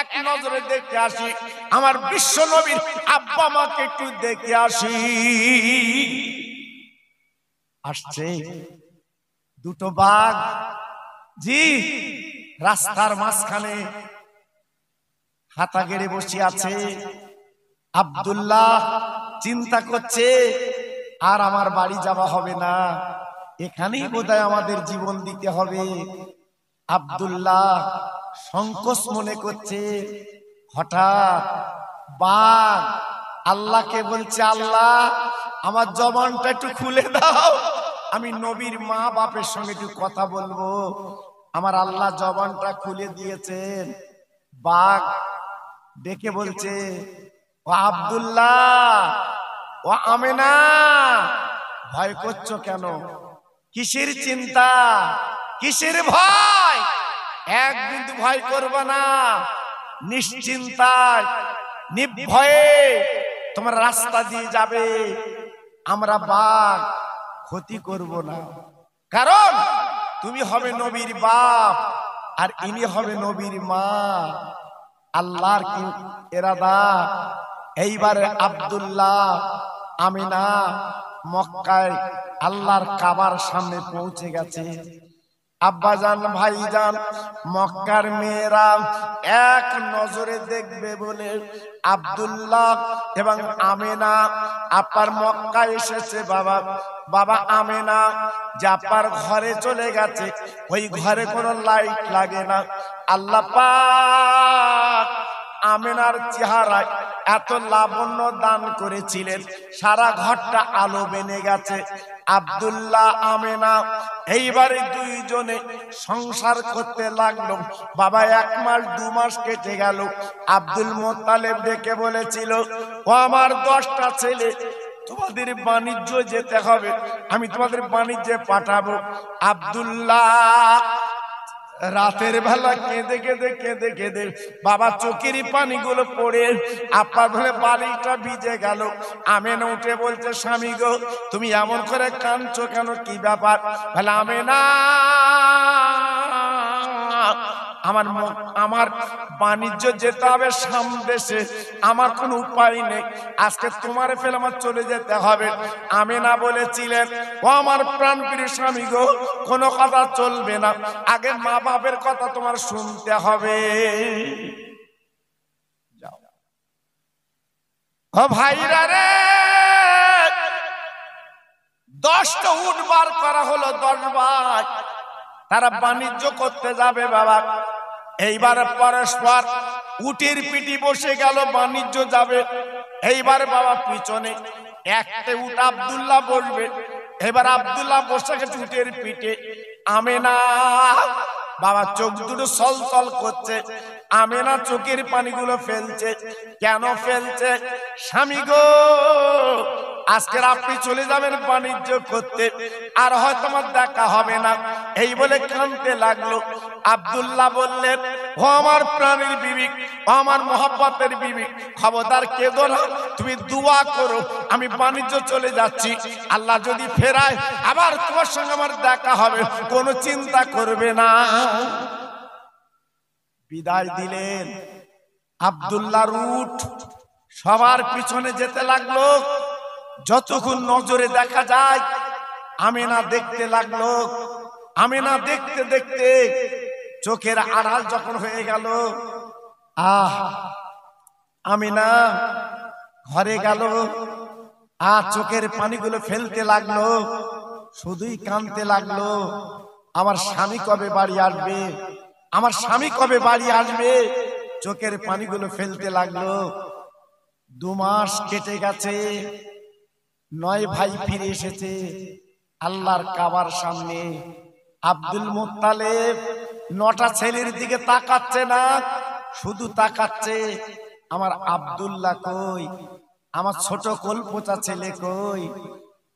এক নজরে দেখে আসি, আমার বিশ্ব নবীর আব্বা মাকে একটু দেখে আসি। আসছে দুটো বাঘ, জি, রাস্তার মাঝখানে হাতা গেড়ে বসে আছে। আব্দুল্লাহ চিন্তা করছে আর আমার বাড়ি যাওয়া হবে না, এখানেই বোধহয় আমাদের জীবন দিতে হবে। আব্দুল্লাহ সংকোচ মনে করছে। হঠাৎ বাঘ আল্লাহকে বলছে, আল্লাহ আমার জবানটা একটু খুলে দাও, আমি নবীর মা বাপের সঙ্গে একটু কথা বলবো। আমার আল্লাহ জবানটা খুলে দিয়েছেন। বাঘ ডেকে বলছে, ও আব্দুল্লাহ, ও আমেনা, ভয় করছো কেন? কিসের চিন্তা, কিসের ভয়? এক বিন্দু ভয় করবে না, নিশ্চিন্তায় নির্ভয়ে তোমার রাস্তা দিয়ে যাবে। আমরা বাঘ ক্ষতি করব না, কারণ তুমি হবে নবীর বাপ আর ইনি হবে নবীর মা। আল্লাহর কি ইরাদা, এইবারে আব্দুল্লাহ আমিনা মক্কায় আল্লাহর কাবার সামনে পৌঁছে গেছে। আব্বাজান ভাইজান মক্কার মেয়েরা এক নজরে দেখবে বলে আব্দুল্লাহ এবং আমেনা আপার মক্কা এসেছে। বাবা আমেনা যে আপার ঘরে চলে গেছে, ওই ঘরে কোনো লাইট লাগে না। আল্লাহ পাক আমেনার চেহারায় এত লাবণ্য দান করেছিলেন, সারা ঘরটা আলো বেনে গেছে। আব্দুল্লাহ আমেনা এইবারে দুইজনে সংসার করতে লাগলো। বাবা 1 মাস 2 মাস কেটে গেল। আব্দুল মোত্তালেব ডেকে বলেছিল, ও আমার 10টা ছেলে, তোমাদের বাণিজ্য যেতে হবে, আমি তোমাদের বাণিজ্যে পাঠাবো। আব্দুল্লাহ রাতের বেলা কেঁদে কেঁদে বাবা চোখের পানিগুলো পড়ে আপার বলে বাড়িটা ভিজে গেল। আমেনা উঠে বলছে, স্বামী গো, তুমি এমন করে কাঁদছো কেন, কি ব্যাপার? বলে, আমেনা, আমার বাণিজ্য যেতে হবে সামদেশে, আমার কোনো উপায় নেই, আজকে তোমার ফেলে আমার চলে যেতে হবে। আমেনা বলেছিলেন, ও আমার প্রাণপ্রিয় স্বামী গো, কোনো কথা চলবে না, আগে মা বাপের কথা তোমার শুনতে হবে। ও ভাইরা রে, 10টা উট বার করা হলো, 10 বার তারা বাণিজ্য করতে যাবে। বাবা এইবার পরস্পর উটের পিঠে বসে গেল, বাণিজ্য যাবে। এইবার বাবা পিছনে একটা উট আব্দুল্লাহ বসবে। এবার আব্দুল্লাহ বসে গেছে উটের পিঠে। আমেনা বাবা চোখ দুটো সলসল করছে। আমেনা চোখের পানিগুলো ফেলছে। কেন ফেলছে? স্বামী গো, আজকের আপনি চলে যাবেন বাণিজ্য করতে, আর হয়তো আমার দেখা হবে না, এই বলে কাঁদতে লাগলো। আব্দুল্লাহ বললেন, ও আমার প্রাণের বিবি, ও আমার মহব্বতের বিবি, খবরদার কেঁদো না, তুমি দোয়া করো, আমি বাণিজ্য চলে যাচ্ছি, আল্লাহ যদি ফেরায় আবার তোমার সঙ্গে আমার দেখা হবে, কোনো চিন্তা করবে না। বিদায় দিলেন। আব্দুল্লাহর উট সবার পিছনে যেতে লাগলো। যতক্ষণ নজরে দেখা যায়, আমেনা দেখতে লাগলো। আমেনা দেখতে দেখতে চোখের আড়াল যখন হয়ে গেল, আমেনা ঘরে গেল, চোখের পানিগুলো ফেলতে লাগলো, শুধুই কাঁদতে লাগলো, আমার স্বামী কবে বাড়ি আসবে, আমার স্বামী কবে বাড়ি আসবে, চোখের পানিগুলো ফেলতে লাগলো। 2 মাস কেটে গেছে। 9 ভাই ফিরে এসেছে আল্লাহর কাবার সামনে। আব্দুল মুত্তালিব 9টা ছেলের দিকে তাকাচ্ছে না, শুধু তাকাচ্ছে আমার আব্দুল্লাহ কই, আমার ছোট কলপোচা ছেলে কই।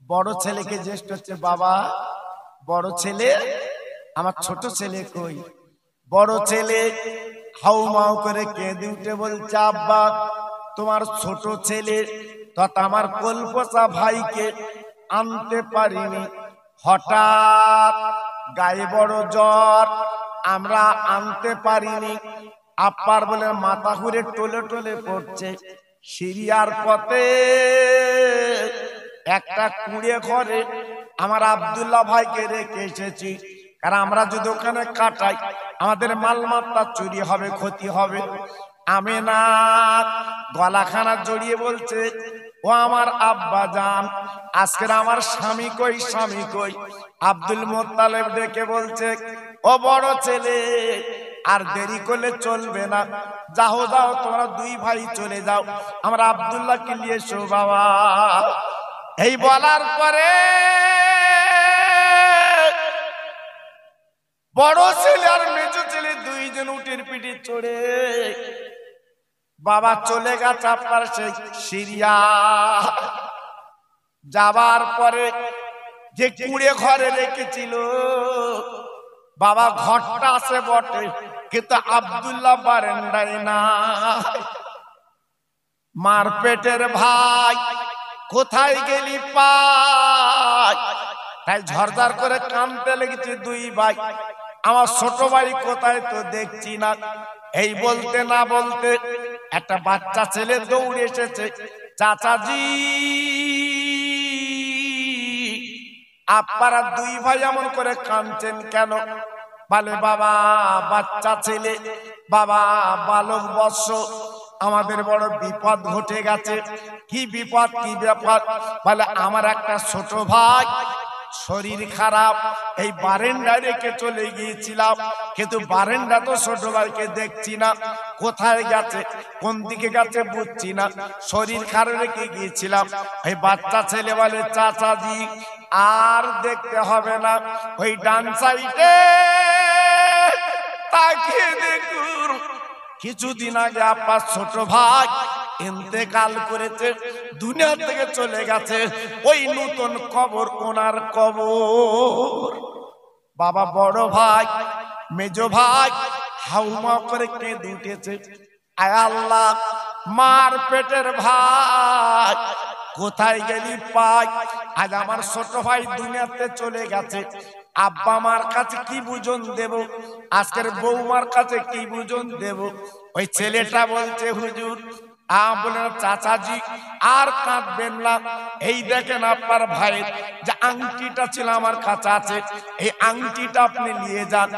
বড় ছেলেকে জ্যেষ্ঠ হচ্ছে, বাবা বড় ছেলে, আমার ছোট ছেলে কই। বড় ছেলে হাউমাউ করে কেঁদে উঠে বলছে, আব্বা, তোমার ছোট ছেলে তথা আমার কলপোচা ভাইকে আনতে পারিনি, হঠাৎ গায়ে বড় জ্বর, আমরা আনতে পারিনি। আপার বলে মাথা ঘুরে টলে টলে পড়ছে। সিরিয়ার পথে একটা কুঁড়ে ঘরে আমার আব্দুল্লাহ ভাইকে রেখে এসেছি, কারণ আমরা যদি ওখানে কাটাই আমাদের মালমাত্রা চুরি হবে, ক্ষতি হবে। আমেনা গলাখানা জড়িয়ে বলছে, ও ও আমার আব্বা জান, আজকের আমার স্বামী কই, স্বামী কই? আব্দুল মুত্তালিব ডেকে বলছে, ও বড় ছেলে, আর দেরি করলে চলবে না, যাও যাও তোমরা দুই ভাই চলে যাও, আমরা আব্দুল্লাহকে নিয়ে এসো বাবা। এই বলার পরে বড় ছেলে আর মেজো ছেলে দুইজন উটের পিঠে চড়ে বাবা চলে গেছে আপনার সেই সিরিয়া। যাবার পরে যে কুড়ে ঘরে রেখেছিল বাবা, ঘরটা আছে বটে, কিন্তু আব্দুল্লাহ বারান্দায় না। মার পেটের ভাই, কোথায় গেলি পাই? তাই ঝরঝর করে কাঁদতে লেগেছে দুই ভাই, আমার ছোট ভাই কোথায় তো দেখছি না। এই বলতে না বলতে একটা বাচ্চা ছেলে দৌড়ে এসেছে, চাচাজি আপনারা দুই ভাই এমন করে কাঁদছেন কেন? বলে বাবা, বাচ্চা ছেলে, বাবা বালক বৎস, আমাদের বড় বিপদ ঘটে গেছে। কি বিপদ, কি ব্যাপার? বলে আমার একটা ছোট ভাই শরীর খারাপ, এই বারান্দায় রেখে চলে গিয়েছিলাম, কিন্তু বারান্দা তো ছোট ভাইকে দেখছি না, কোথায় গেছে, কোন দিকে গেছে বুঝছি না, শরীর খারাপ রেখে গিয়েছিলাম। এই বাচ্চা ছেলে বলে, চাচাজি আর দেখতে হবে না, ওই ডান সাইডে তাকিয়ে দেখুন, কিছুদিন আগে আপনার ছোট ভাই ইন্তেকাল করেছে, দুনিয়া থেকে চলে গেছে, ওই নতুন কবর ওনার কবর। বাবা বড় ভাই মেজো ভাই হাউমা করে কেঁদে উঠেছে, আয় আল্লাহ, মার পেটের ভাই কোথায় গেলি পাই? আজ আমার ছোট ভাই দুনিয়াতে চলে গেছে, আব্বা মার কাছে কি বুঝন দেব, আজকের বৌমার কাছে কি বুঝন দেব? ওই ছেলেটা বলছে, হুজুর বলে, চাচাজি আর কাঁদবেন না, এই দেখেন আপনার ভাইয়ের যে আংটিটা ছিল আমার কাছে আছে, এই আংটিটা আপনি নিয়ে যান,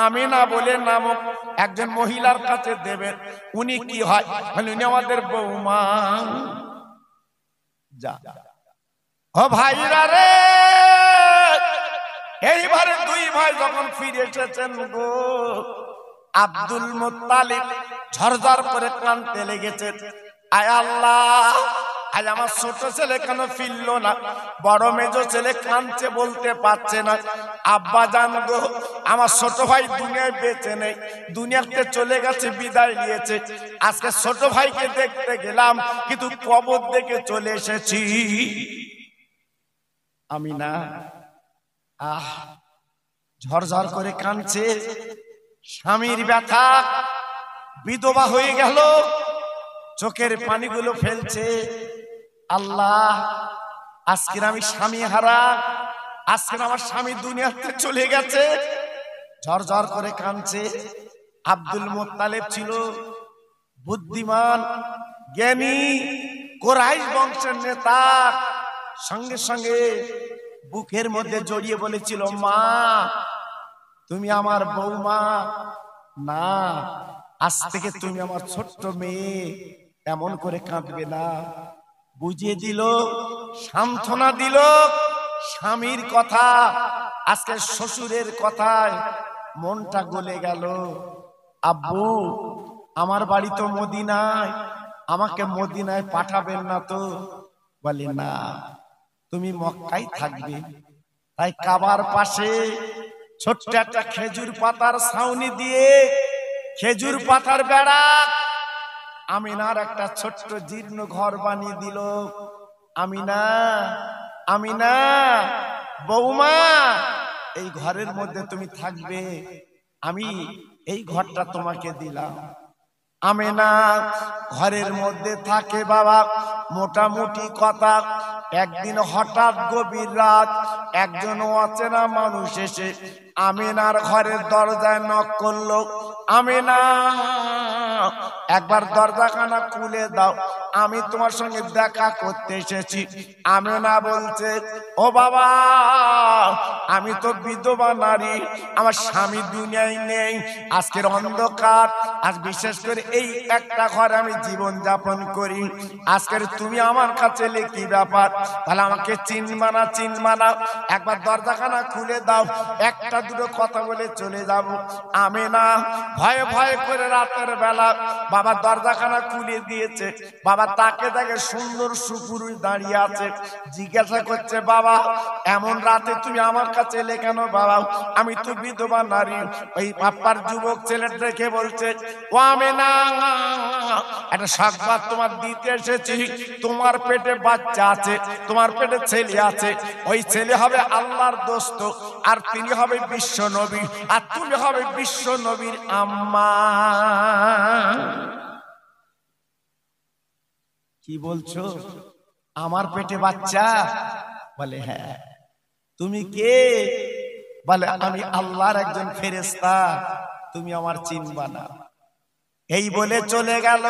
আমিনা বলে নামক একজন মহিলার কাছে দেবেন। উনি কি হয়? উনি আমাদের বৌমা। যা ও ভাইরা রে, এইবারে দুই ভাই যখন ফিরে এসেছেন গো, আব্দুল মুত্তালিব ঝরঝর করে কাঁদতে লেগেছে, আয় আল্লাহ, আজ আমার ছোট ছেলে কেন ফিরলো না? বড় মেজো ছেলে কাঁদছে, বলতে পারছে না, আব্বা জান গো, আমার ছোট ভাই দুনিয়ায় বেঁচে নেই, দুনিয়াতে চলে গেছে, বিদায় নিয়েছে। আজকে ছোট ভাইকে দেখতে গেলাম, কিন্তু কবর দেখে চলে এসেছি। আমি না ঝরঝর করে কাঁদছে, স্বামীর ব্যথা, বিধবা হয়ে গেল, চোখের পানিগুলো ফেলছে। আল্লাহ, আজকের আমি স্বামী হারা, আজকের আমার স্বামী দুনিয়াতে চলে গেছে, ঝরঝর করে কাঁদছে। আব্দুল মুত্তালিব ছিল বুদ্ধিমান, জ্ঞানী, কুরাইশ বংশের নেতা, সঙ্গে সঙ্গে বুকের মধ্যে জড়িয়ে বলেছিল, মা তুমি আমার বৌমা না, আজ থেকে তুমি আমার ছোট্ট মেয়ে, এমন করে কাঁদবে না। বুঝিয়ে দিল, সান্ত্বনা দিল। স্বামীর কথা, আজকে শ্বশুরের কথায় মনটা গলে গেল। আব্বু, আমার বাড়ি তো মদিনায়, আমাকে মদিনায় পাঠাবেন না তো? বলে না, তুমি মক্কায় থাকবে। তাই কাবার পাশে ছোট্ট একটা খেজুর পাতার ছাউনি দিয়ে, খেজুর পাতার বেড়া, আমিনার একটা ছোট্ট জীর্ণ ঘর বানিয়ে দিল। আমিনা, আমিনা বৌমা, এই ঘরের মধ্যে তুমি থাকবে, আমি এই ঘরটা তোমাকে দিলাম। আমিনা ঘরের মধ্যে থাকে বাবা। মোটামুটি কথা, একদিন হঠাৎ গভীর রাত একজন অচেনা মানুষ এসে আমিনার ঘরের দরজায় নক করলো। আমিনা একবার দরজাখানা খুলে দাও, আমি তোমার সঙ্গে দেখা করতে এসেছি। আমেনা বলছে, ও বাবা, আমি তো বিধবা নারী, আমার স্বামী দুনিয়ায় নেই, আজকের অন্ধকার, আজ বিশেষ করে এই একটা ঘরে আমি জীবন যাপন করি, আজকের তুমি আমার কাছে এলে কি ব্যাপার? তাহলে আমাকে চিনবা না, একবার দরজাখানা খুলে দাও, একটা দুটো কথা বলে চলে যাব। আমেনা ভয়ে ভয়ে করে রাতের বেলা বাবা দরজাখানা খুলে দিয়েছে। বাবা তাকে দেখে সুন্দর সুপুরুষ দাঁড়িয়ে আছে, জিজ্ঞাসা করছে, বাবা এমন রাতে তুমি আমার কাছে এলে কেন? বাবা আমি তো বিধবা নারী। ওই বাপ্পার যুবক ছেলেটা রেখে বলছে, ও আমেনা, একটা সংবাদ তোমার দিতে এসেছি, তোমার পেটে বাচ্চা আছে, তোমার পেটে ছেলে আছে, ওই ছেলে হবে আল্লাহর দোস্ত, আর তিনি হবে বিশ্ব নবী, আর তুমি হবে বিশ্ব নবীর আম্মা। কি বলছো? আমার পেটে বাচ্চা? বলে হ্যাঁ। তুমি কে? বলে আমি আল্লাহর একজন ফেরেশতা, তুমি আমার চিনবা না। এই বলে চলে গেল।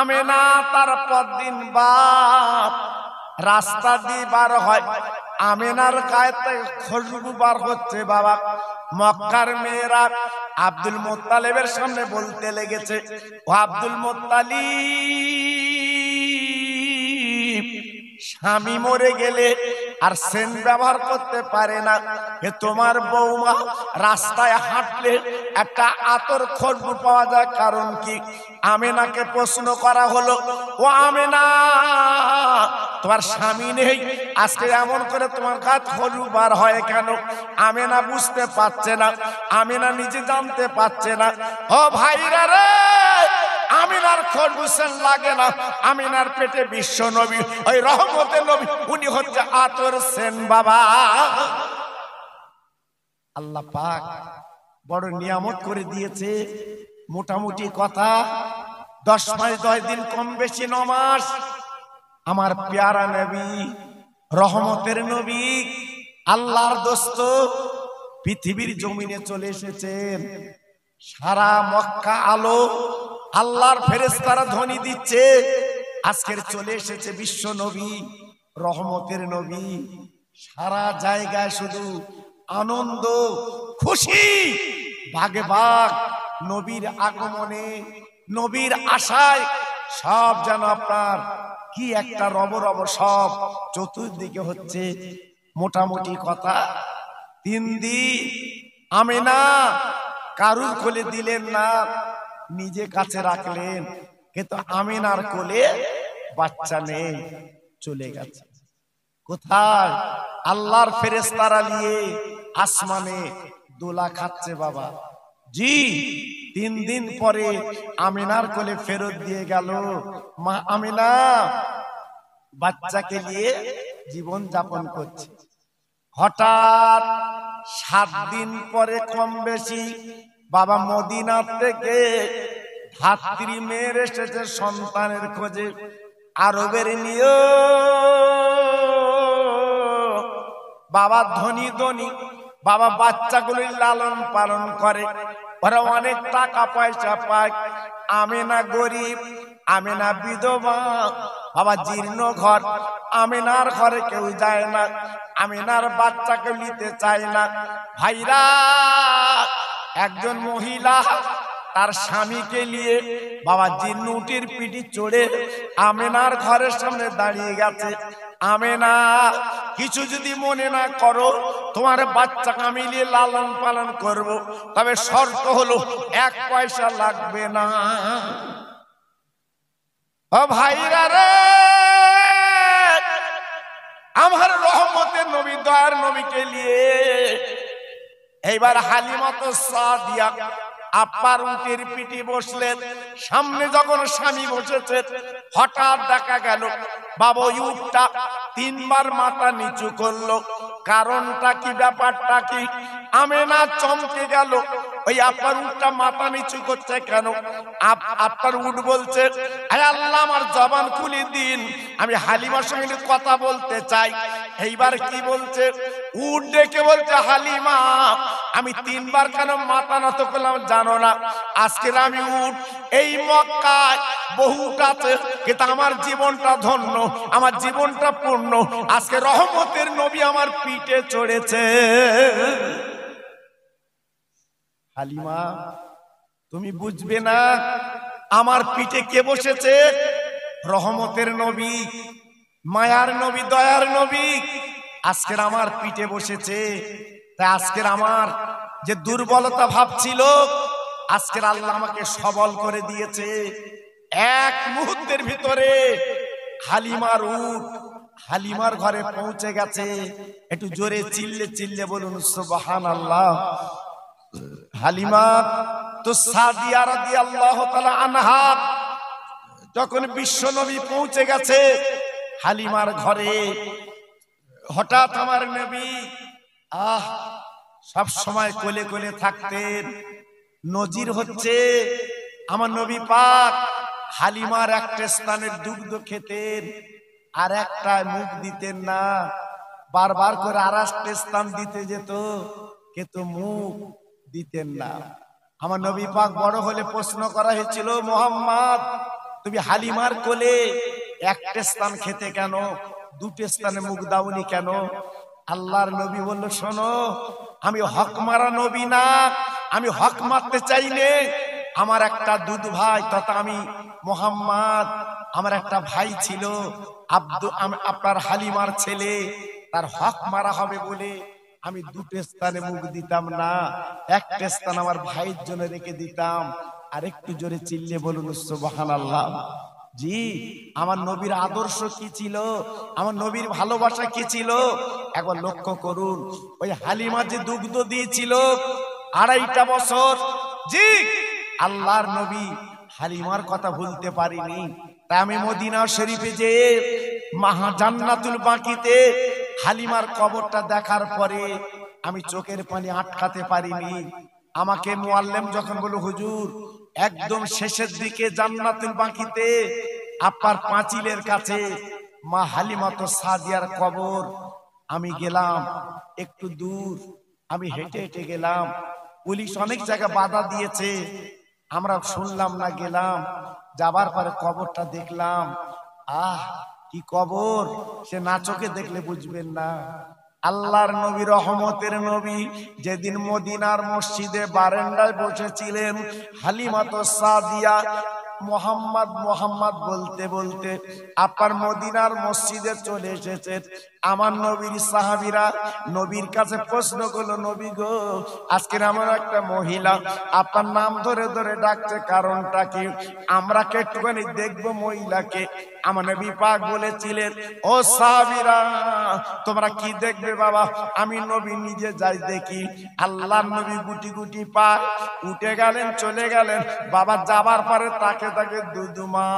আমেনা তার পরদিন বাপ রাস্তা দিয়ে বার হয়, আমেনার গায়ে খুশবু বার হচ্ছে। বাবা মক্কার মেয়েরা আব্দুল মুত্তালিবের সামনে বলতে লেগেছে, ও আব্দুল মুত্তালিব, স্বামী মরে গেলে আর সেন্ট ব্যবহার করতে পারে না, তোমার বৌমা রাস্তায় হাঁটলে একটা আতর খুশবু পাওয়া যায়, কারণ কি? আমেনাকে প্রশ্ন করা হলো, ও আমেনা, তোমার স্বামী নেই, আজকে এমন করে তোমার গায়ে খুশবু বার হয় কেন? আমেনা বুঝতে পারছে না, আমেনা নিজে জানতে পারছে না। ও ভাইরা রে, আমিনার খুশবু সেন লাগে না, আমিনার পেটে বিশ্ব নবী, ওই রহমতের নবী, উনি হচ্ছে আতর সেন। বাবা আল্লাহ পাক বড় নিয়ামত করে দিয়েছে। মোটামুটি কথা 10 মাস 10 দিন, কম বেশি 9 মাস, আমার প্যারা নবী, রহমতের নবী, আল্লাহর দোস্ত পৃথিবীর জমিনে চলে এসেছেন। সারা মক্কা আলো, আল্লাহর ফেরেশতারা ধ্বনি দিচ্ছে, আজকের চলে এসেছে বিশ্ব নবী, রহমতের নবী। সারা জায়গায় শুধু আনন্দ, খুশি, ভাগে ভাগ, নবীর আগমনে, নবীর আশায়, সব যেন আপনার কি একটা রব সব চতুর্দিকে হচ্ছে। মোটামুটি কথা 3 দিন আমেনা কারুর কোলে দিলেন না, নিজে কাছে রাখলেন, কিন্তু আমিনার কোলে বাচ্চা নেই, চলে গেছে কোথায়? আল্লাহর ফেরেশতারা নিয়ে আসমানে দোলা খাচ্ছে। বাবা জি 3 দিন পরে আমিনার কোলে ফেরত দিয়ে গেল। মা আমিনা বাচ্চাকে নিয়ে জীবন যাপন করছে। হঠাৎ 7 দিন পরে কম বেশি বাবা মদিনা থেকে ধাত্রী মেয়ের এসেছে সন্তানের খোঁজে। আরবের নিয়ম, বাবা ধনী ধনী, বাবা বাচ্চাগুলি লালন পালন করে, ওরা অনেক টাকা পয়সা পায়। আমেনা গরিব, আমেনা বিধবা, বাবা জীর্ণ ঘর, আমেনার ঘরে কেউ যায় না, আমেনার বাচ্চাকে নিতে চায় না। ভাইরা, একজন মহিলা তার স্বামীকে নিয়ে বাবা জিন্নুটির পিঠে চড়ে আমেনার ঘরের সামনে দাঁড়িয়ে গেছে। আমেনা, কিছু যদি মনে না করো, তোমার বাচ্চাকে আমি নিয়ে লালন পালন করব, তবে শর্ত হলো 1 পয়সা লাগবে না। ও ভাইরা রে, আমার রহমতের নবী, দয়ার নবীকে নিয়ে এইবার হালিমা তো সাদিয়া আপার উটের পিঠে বসলেন। সামনে যখন স্বামী বসেছে, হঠাৎ দেখা গেল বাবা ওই উটটা 3 বার মাথা নিচু করলো। কারণটা কি, ব্যাপারটা কি? আমেনা চমকে গেল, ওই আপার উটটা মাথা নিচু করছে কেন? আপার উট বলছে, আয় আল্লাহ, আমার জবান খুলে দিন, আমি হালিমার সঙ্গে কথা বলতে চাই। এইবার কি বলছে? উট ডেকে বলছে, হালিমা, আমি 3 বার কেন মাথা নত করলাম জানো না? আজকের আমি উঠ এই মক্কায় বহুত আছে, কিন্তু আমার জীবনটা ধন্য, আমার জীবনটা পূর্ণ। আজকে রহমতের নবী আমার পিঠে চড়েছে। হালিমা তুমি বুঝবে না, আমার পিঠে কে বসেছে? রহমতের নবী, মায়ার নবী, দয়ার নবী আজকের আমার পিঠে বসেছে। তাই আজকের আমার যে দুর্বলতা ভাবছিল, আজকের আল্লাহ আমাকে সবল করে দিয়েছে। এক মুহূর্তের ভিতরে হালিমার উট হালিমার ঘরে পৌঁছে গেছে। একটু জোরে চিল্লে চিল্লে বলুন সুবহানাল্লাহ। হালিমা তো সাদিয়া রাদিয়াল্লাহু তাআলা আনহা যখন বিশ্বনবী পৌঁছে গেছে হালিমার ঘরে, হঠাৎ আমার নবী সব সময় কোলে কোলে থাকতেন। নজির হচ্ছে আমার নবী পাক হালিমার একটা স্থানের দুগ্ধ খেতেন, আর একটা মুখ দিতেন না, বারবার করে আর একটা স্থান দিতে যেত, কিন্তু মুখ দিতেন না। আমার নবী পাক বড় হলে প্রশ্ন করা হয়েছিল, মুহাম্মদ তুমি হালিমার কোলে একটা স্থান খেতে কেন, দুটো স্থানে মুখ দাওনি কেন? আল্লাহর নবী বলল, শোনো, আমি হক মারা নবী না, আমি হক মারতে চাই নে। আমার একটা দুধ ভাই তথা আমি মুহাম্মদ, আমার একটা ভাই ছিল আপনার হালিমার ছেলে, তার হক মারা হবে বলে আমি দুটো স্থানে মুখ দিতাম না, একটা স্থান আমার ভাইয়ের জন্য রেখে দিতাম। আর একটু জোরে চিল্লে বলুন সুবহানাল্লাহ। জি, আমার নবীর আদর্শ কি ছিল, আমার নবীর ভালোবাসা কি ছিল একবার লক্ষ্য করুন। ওই হালিমা যে দুগ্ধ দিয়েছিল 2.5 বছর, জি আল্লাহর নবী হালিমার কথা ভুলতে পারিনি। তাই আমি মদিনা শরীফে যে জান্নাতুল বাকিতে হালিমার কবরটা দেখার পরে আমি চোখের পানি আটকাতে পারিনি। আমাকে মুআল্লিম যখন বলল, হুজুর একদম শেষের দিকে জান্নাতুল বাকিতে আপনার পাঁচিলের কাছে মা হালিমাতো সাদিয়ার কবর, আমি গেলাম একটু দূর, আমি হেঁটে হেঁটে গেলাম। পুলিশ অনেক জায়গায় বাধা দিয়েছে, আমরা শুনলাম না, গেলাম। যাবার পরে কবরটা দেখলাম, কি কবর, সে না চোখে দেখলে বুঝবেন না। আল্লাহর নবী, রহমতের নবী যেদিন মদিনার মসজিদে বারান্দায় বসেছিলেন, হালিমাতো সাদিয়া মোহাম্মদ মোহাম্মদ বলতে বলতে আপনার মদিনার মসজিদে চলে এসেছেন। আমার নবীর সাহাবীরা নবীর কাছে প্রশ্ন করলো, নবী গো, আজকের আমার একটা মহিলা আপনার নাম ধরে ধরে ডাকছে, কারণটা কি? আমরা কে একটুখানি দেখবো মহিলাকে। আমার নবী পাক বলেছিলেন, ও সাহাবীরা তোমরা কি দেখবে বাবা, আমি নবী নিজে যাই দেখি। আল্লাহর নবী গুটি গুটি পা উঠে গেলেন, চলে গেলেন। বাবা যাবার পরে তাকে তাকে দুদুমা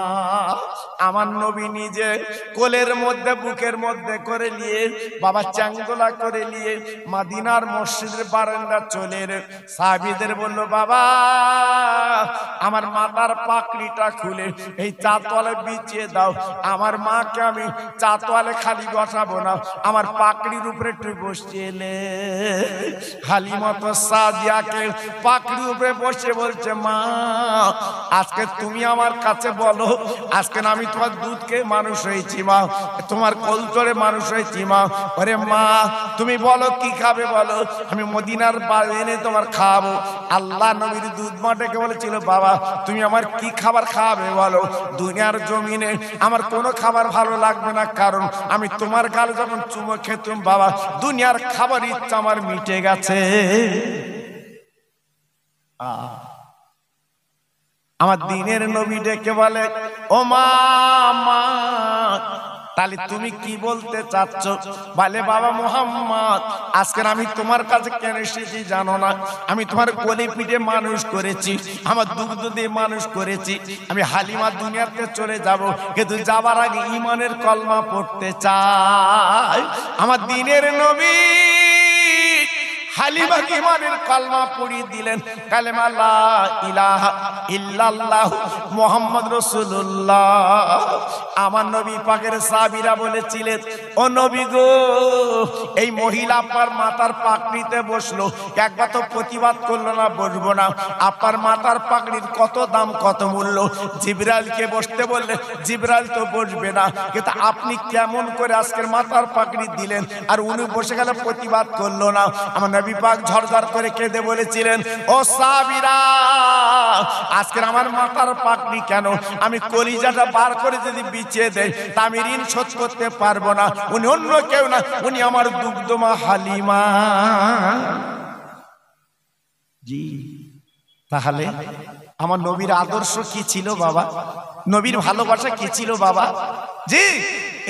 আমার নবী নিজে কোলের মধ্যে বুকের মধ্যে করে নিয়ে, বাবা চাঙ্গলা করে নিয়ে মদিনার মসজিদের বারান্দা চলে সাহাবীদের বলল, বাবা আমার মাথার পাকড়িটা খুলে এই চাতওয়ালে বিছিয়ে দাও। আমার মাকে আমি চাতওয়ালে খালি বসাবো না, আমার পাকড়ির উপরে একটু বসিয়ে। হালিমাতো সাদিয়াকে পাকড়ির উপরে বসে বলছে, মা আজকে তুমি আমার কাছে বলো, আজকে আমি তোমার দুধকে মানুষ হয়েছি মা, তোমার কোলতরে মানুষ হয়েছি মা। ওরে মা তুমি বলো কি খাবে বলো, আমি মদিনার বাড়ি এনে তোমার খাওয়াবো। আল্লাহ নবীর দুধ মাটাকে বলেছিল, বাবা তুমি আমার কি খাবার খাওয়াবে বলো। দুনিয়ার জমিনে আমার কোনো খাবার ভালো লাগবে না, কারণ আমি তোমার গালে যখন চুমো খেতুম বাবা, দুনিয়ার খাবার ইচ্ছা আমার মিটে গেছে। আমার দিনের নবী ডেকে বলে, ও মা, তাহলে তুমি কি বলতে চাচ্ছ? বলে, বাবা মুহাম্মদ আজকে আমি তোমার কাছে কেন এসেছি জানো না? আমি তোমার কোলে পিঠে মানুষ করেছি, আমার দুগ্ধ দিয়ে মানুষ করেছি। আমি হালিমা দুনিয়াতে চলে যাব, কিন্তু যাবার আগে ঈমানের কলমা পড়তে চাই। আমার দিনের নবী হালিমাকে ঈমানের কলমা পড়িয়ে দিলেন, কালেমা লা ইলাহা ইল্লাল্লাহ মুহাম্মদ রাসূলুল্লাহ। আমার নবী পাকের সাহাবীরা বলেছিলেন, ও নবী গো, এই মহিলা আপনার মাথার পাগড়িতে বসলো, একবার তো প্রতিবাদ করলো না বসবো না। আপনার মাথার পাগড়ির কত দাম, কত মূল্য। জিবরাইলকে বসতে বললে জিবরাইল তো বসবে না, কিন্তু আপনি কেমন করে আজকের মাথার পাগড়ি দিলেন আর উনি বসে গেলে প্রতিবাদ করলো না। আমার নবী পাক ঝরঝর করে কেঁদে বলেছিলেন, ও সাহাবীরা, আজকের আমার মাথার পাগড়ি কেন? আমি কলিজাটা বার করে যদি বিছিয়ে দেই তা আমি ঋণ শোধ করতে পারবো না। উনি অন্য কেউ না, উনি আমার দুগ্ধমা হালিমা। জি, তাহলে আমার নবীর আদর্শ কি ছিল বাবা? নবীর ভালোবাসা কি ছিল বাবা? জি,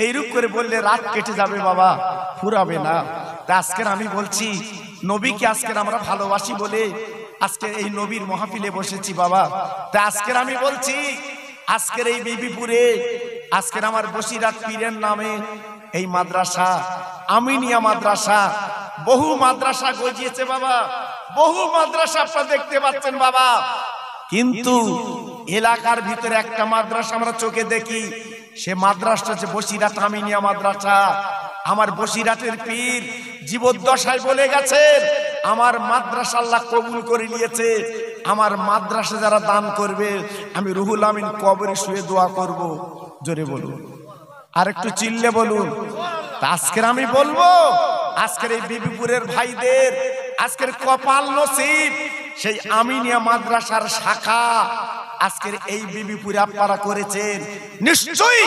এইরূপ করে বললে রাত কেটে যাবে বাবা, ফুরাবে না। তা আজকের আমি বলছি, নবীকে আজকের আমরা ভালোবাসি বলে আজকে এই নবীর মাহফিলে বসেছি বাবা। তা আজকের আমি বলছি, আজকের এই বিবিপুরে, আজকের আমার বসিরাত পীরের নামে এই মাদ্রাসা, আমিনিয়া মাদ্রাসা, বহু মাদ্রাসা গজিয়েছে বাবা, বহু মাদ্রাসা আপনারা দেখতে পাচ্ছেন বাবা। কিন্তু এলাকার ভিতরে একটা মাদ্রাসা আমরা চোখে দেখি, সে মাদ্রাসা হচ্ছে বসিরাত আমিনিয়া মাদ্রাসা। আমার বসিরাতের পীর জীবদ্দশায় বলে গেছেন, আমার মাদ্রাসা আল্লাহ কবুল করে নিয়েছে। আমার মাদ্রাসা যারা দান করবে, আমি রুহুল আমিন কবরে শুয়ে দোয়া করব। জোরে বলুন, আর একটু চিল্লে বলুন। আজকের আমি বলবো, আজকের এই বিবিপুরের ভাইদের আজকের কপাল নসিব, সেই আমিনিয়া মাদ্রাসার শাখা আজকের এই বিবিপুরে আপনারা করেছেন। নিশ্চয়ই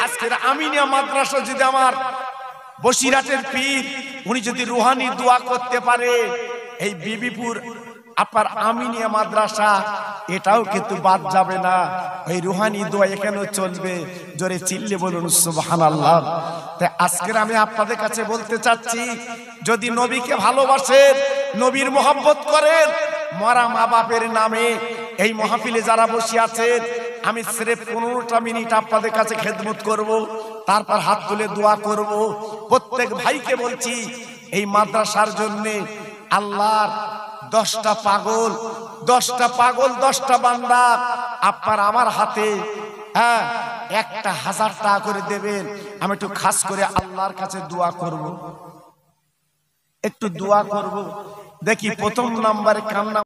আজকের আমিনিয়া মাদ্রাসা যদি আমার বসিরাতের পীর উনি যদি রুহানি দোয়া করতে পারে, এই বিবিপুর আপনার আমিনিয়া মাদ্রাসা এটাও কিন্তু বাদ যাবে না। এই রুহানি দোয়া এখানেও চলবে। জোরে চিল্লে বলুন সুবহানাল্লাহ। তাই আজকের আমি আপনাদের কাছে বলতে চাচ্ছি, যদি নবীকে ভালোবাসেন, নবীর মোহাব্বত করেন, মরা মা বাপের নামে এই মাহফিলে যারা বসে আছেন, আমি সির্ফ 15টা মিনিট আপনাদের কাছে খেদমত করব, তারপর হাত তুলে দোয়া করব। প্রত্যেক ভাইকে বলছি, এই মাদ্রাসার জন্য আল্লাহর 10টা পাগল, 10টা বান্দা আপনার আমার হাতে 1000 টাকা করে দেবেন। আমি একটু খাস করে আল্লাহর কাছে দোয়া করব, একটু দোয়া করব। দেখি প্রথম নাম্বারে কান্না